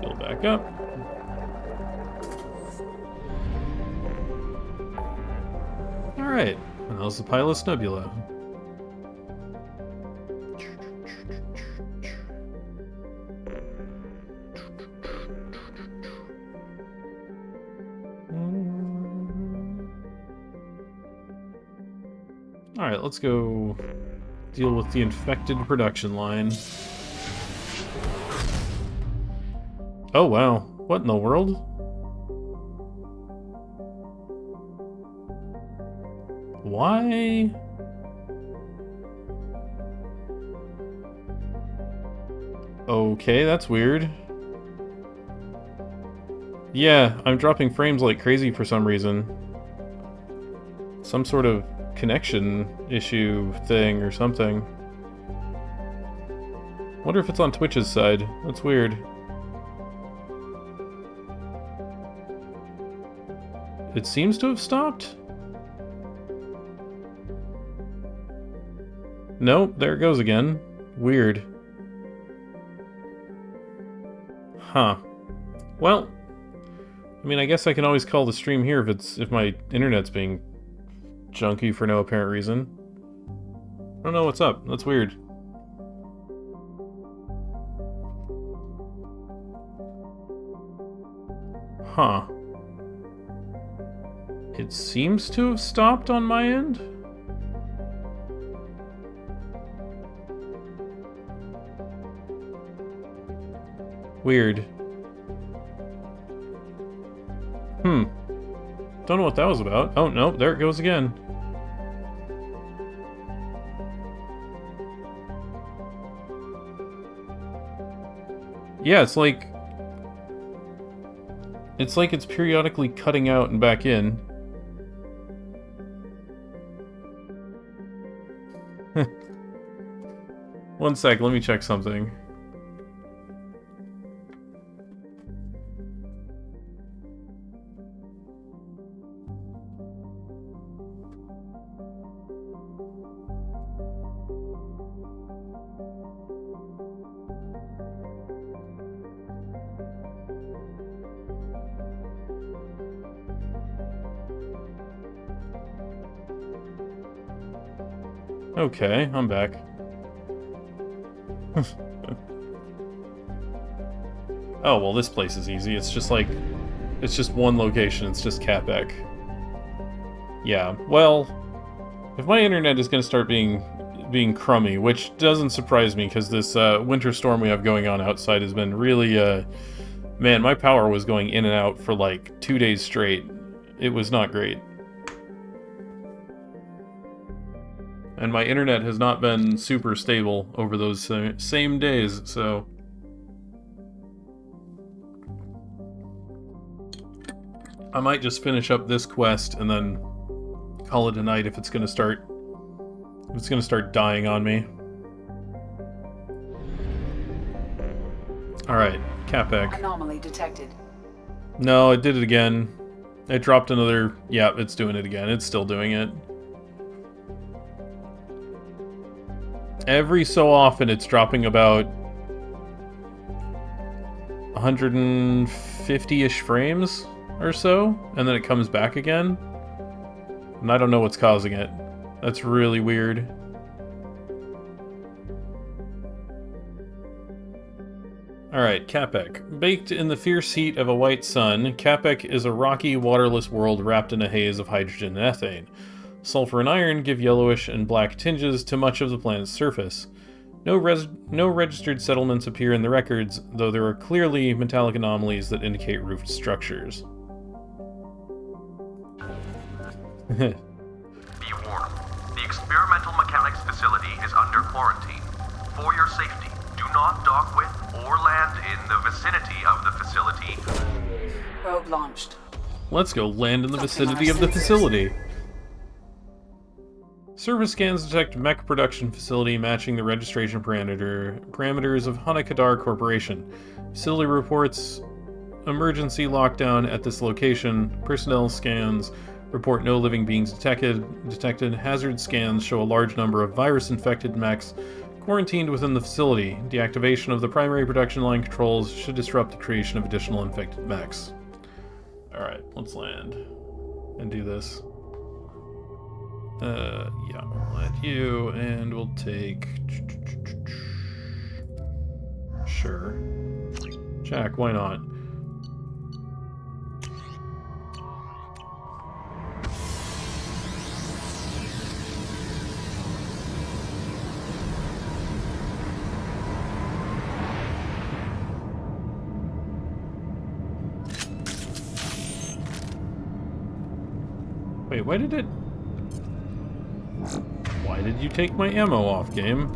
Fill back up. Alright, and that was the Pilus Nebula. Alright, let's go deal with the infected production line. Oh wow, what in the world? Why? Okay, that's weird. Yeah, I'm dropping frames like crazy for some reason. Some sort of connection issue thing or something. Wonder if it's on Twitch's side. That's weird. It seems to have stopped? Nope, there it goes again. Weird. Huh. Well, I mean, I guess I can always call the stream here if my internet's being junky for no apparent reason. I don't know what's up. That's weird. Huh. It seems to have stopped on my end. Weird. Don't know what that was about. Oh, no, there it goes again. Yeah, it's like it's periodically cutting out and back in. One sec, let me check something. Okay, I'm back. Oh, well, this place is easy. It's just like... it's just one location. It's just Capec. Yeah, well... if my internet is going to start being crummy, which doesn't surprise me, because this winter storm we have going on outside has been really... man, my power was going in and out for like 2 days straight. It was not great. And my internet has not been super stable over those same days, so... I might just finish up this quest and then call it a night if it's gonna start dying on me. Alright, Capec. Anomaly detected. No, it did it again. It dropped another... yeah, it's doing it again. It's still doing it. Every so often it's dropping about 150-ish frames or so, and then it comes back again. And I don't know what's causing it. That's really weird. Alright, Capec. Baked in the fierce heat of a white sun, Capec is a rocky, waterless world wrapped in a haze of hydrogen and ethane. Sulfur and iron give yellowish and black tinges to much of the planet's surface. No registered settlements appear in the records, though there are clearly metallic anomalies that indicate roofed structures. Be warned. The experimental mechanics facility is under quarantine. For your safety, do not dock with or land in the vicinity of the facility. Probe launched. Let's go land in the vicinity of the facility. Surface scans detect mech production facility matching the registration parameters of Hanakadar Corporation. Facility reports emergency lockdown at this location. Personnel scans report no living beings detected. Hazard scans show a large number of virus-infected mechs quarantined within the facility. Deactivation of the primary production line controls should disrupt the creation of additional infected mechs. Alright, let's land and do this. Yeah, we'll add you, and we'll take... Sure. Jack, why not? Wait, why did it... Why did you take my ammo off, game?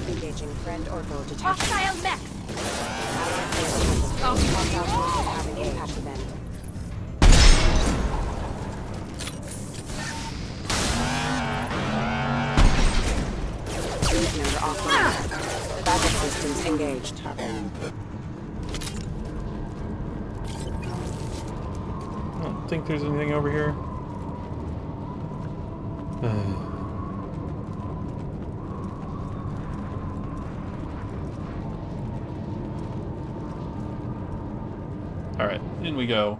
Engaging friend or foe detected. Hostile mech! Having impact event. Commander offline. Backup systems engaged. I don't think there's anything over here. Alright, in we go.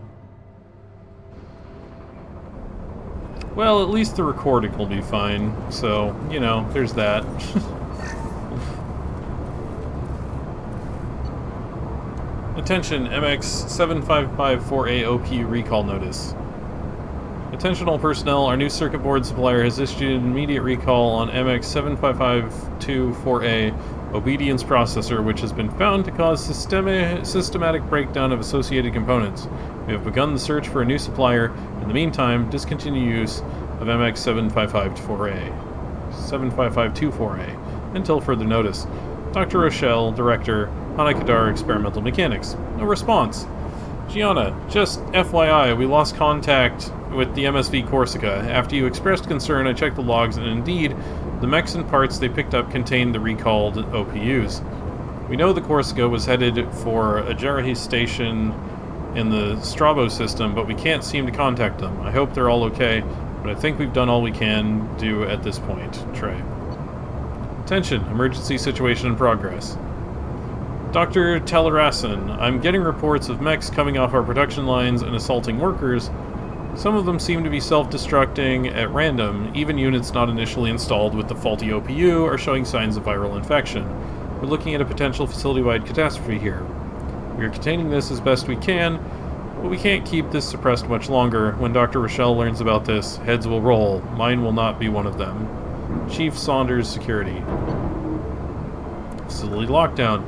Well, at least the recording will be fine, so, you know, there's that. Attention, MX-7554A OP recall notice. Attention all personnel, our new circuit board supplier has issued an immediate recall on MX-7552-4A obedience processor, which has been found to cause systematic breakdown of associated components. We have begun the search for a new supplier. In the meantime, discontinue use of MX-7552-4A until further notice. Dr. Rochelle, Director, Hanakadar Experimental Mechanics. No response. Gianna, just FYI, we lost contact with the MSV Corsica. After you expressed concern, I checked the logs, and indeed, the mechs and parts they picked up contained the recalled OPUs. We know the Corsica was headed for a Jarahi station in the Strabo system, but we can't seem to contact them. I hope they're all okay, but I think we've done all we can do at this point. Trey. Attention, emergency situation in progress. Dr. Talarasan, I'm getting reports of mechs coming off our production lines and assaulting workers. Some of them seem to be self-destructing at random. Even units not initially installed with the faulty OPU are showing signs of viral infection. We're looking at a potential facility-wide catastrophe here. We are containing this as best we can, but we can't keep this suppressed much longer. When Dr. Rochelle learns about this, heads will roll. Mine will not be one of them. Chief Saunders, Security. Facility lockdown.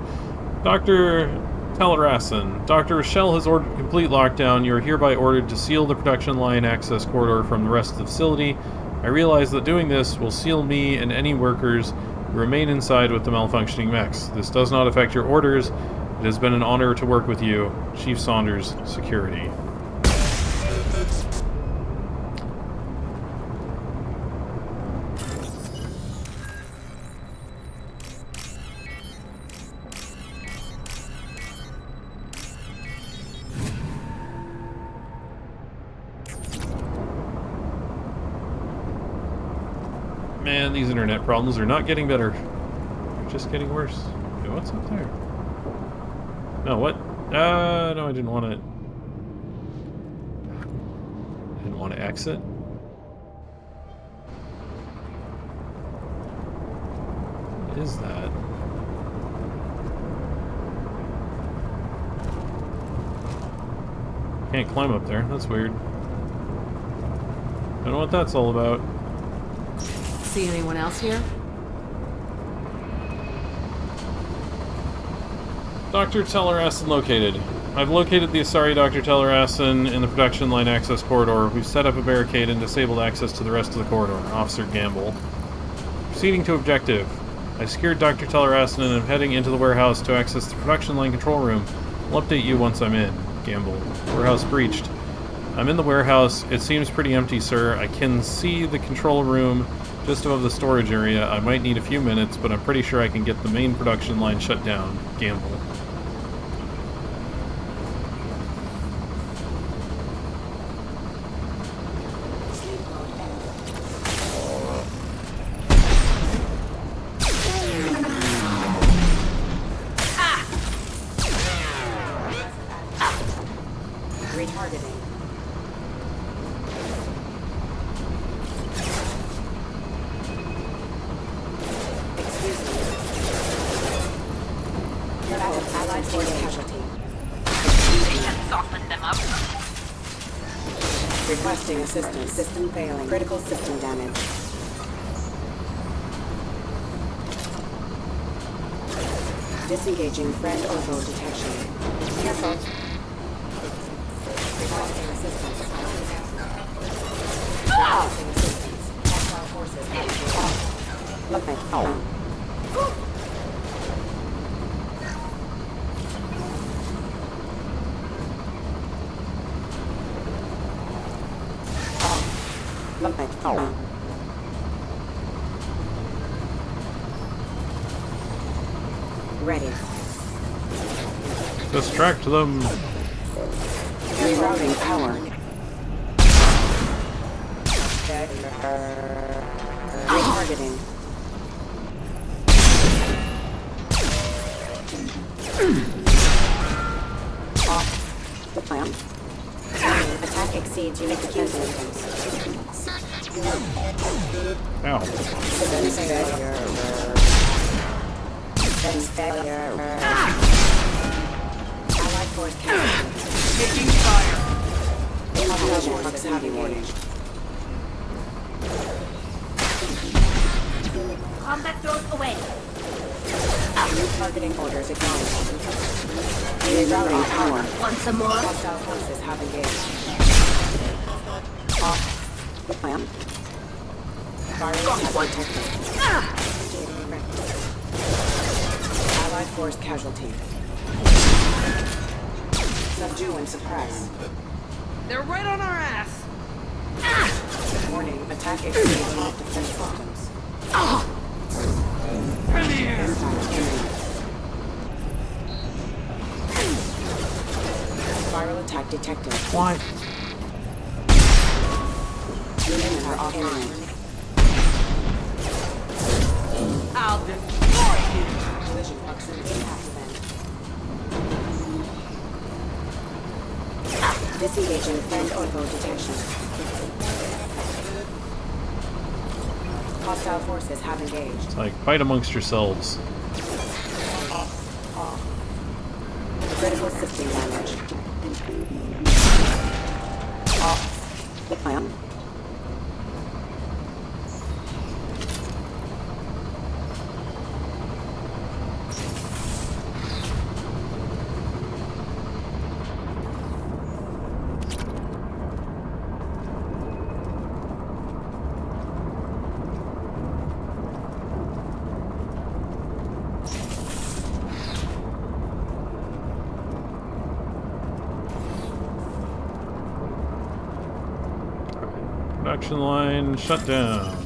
Dr. Talarasan, Dr. Rochelle has ordered complete lockdown. You are hereby ordered to seal the production line access corridor from the rest of the facility. I realize that doing this will seal me and any workers who remain inside with the malfunctioning mechs. This does not affect your orders. It has been an honor to work with you. Chief Saunders, Security. Man, these internet problems are not getting better. They're just getting worse. Okay, what's up there? No, what? No, I didn't want to... I didn't want to exit. What is that? Can't climb up there. That's weird. Don't know what that's all about. See anyone else here? Dr. Tellerasson located. I've located the Asari Dr. Tellerasson in the production line access corridor. We've set up a barricade and disabled access to the rest of the corridor. Officer Gamble. Proceeding to objective. I secured Dr. Tellerasson and am heading into the warehouse to access the production line control room. I'll update you once I'm in. Gamble. Warehouse breached. I'm in the warehouse. It seems pretty empty, sir. I can see the control room just above the storage area. I might need a few minutes, but I'm pretty sure I can get the main production line shut down. Gamble. Retargeting. Excuse me. Allied force casualty. They can soften them up. Requesting assistance. System failing. Critical system damage. Disengaging friend or foe detection. Careful. Requesting assistance. Requesting assistance. Hostile forces activated. Okay. Ready. Distract them. Rerouting power. Retargeting. Off the plan. Attack exceeds unit defense systems. Ow. Defense failure. Allied force casualty. Taking fire. Hostile forces have engaged. Combat drones away. New targeting orders acknowledged. Rerouting power. Want some more? Hostile forces have engaged. Off the plan. Firing detected. Allied force casualty. Subdue and suppress. They're right on our ass. Warning, attack exceeds unit defense systems. Come here. Impact imminent. Viral attack detected. Why? Units are offline. I'll destroy you. Collision proximity activate. Disengaging friend or foe detection. Hostile forces have engaged. It's like, fight amongst yourselves. Critical system damage. Off the plan. Production line shut down.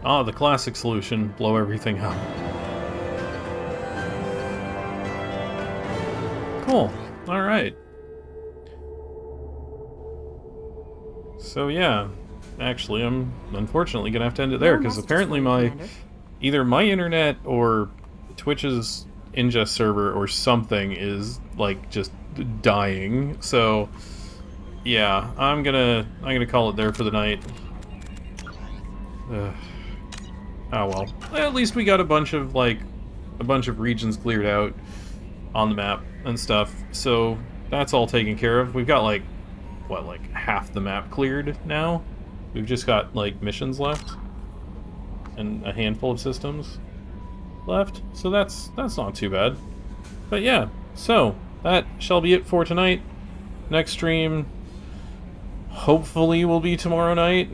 Ah, the classic solution, blow everything up. Cool. Alright. So yeah, actually I'm unfortunately gonna have to end it there, because apparently either my internet or Twitch's ingest server or something is like just dying. So yeah, I'm gonna call it there for the night. Oh well. At least we got a bunch of regions cleared out on the map and stuff. So that's all taken care of. We've got like half the map cleared now. We've just got like missions left and a handful of systems left. So that's not too bad. But yeah, so that shall be it for tonight. Next stream hopefully will be tomorrow night,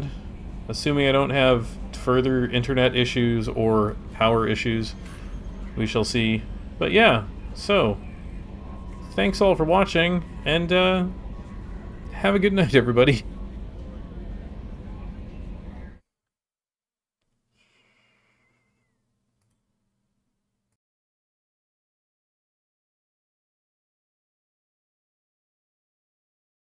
assuming I don't have further internet issues or power issues. We shall see. But yeah, so thanks all for watching, and have a good night, everybody.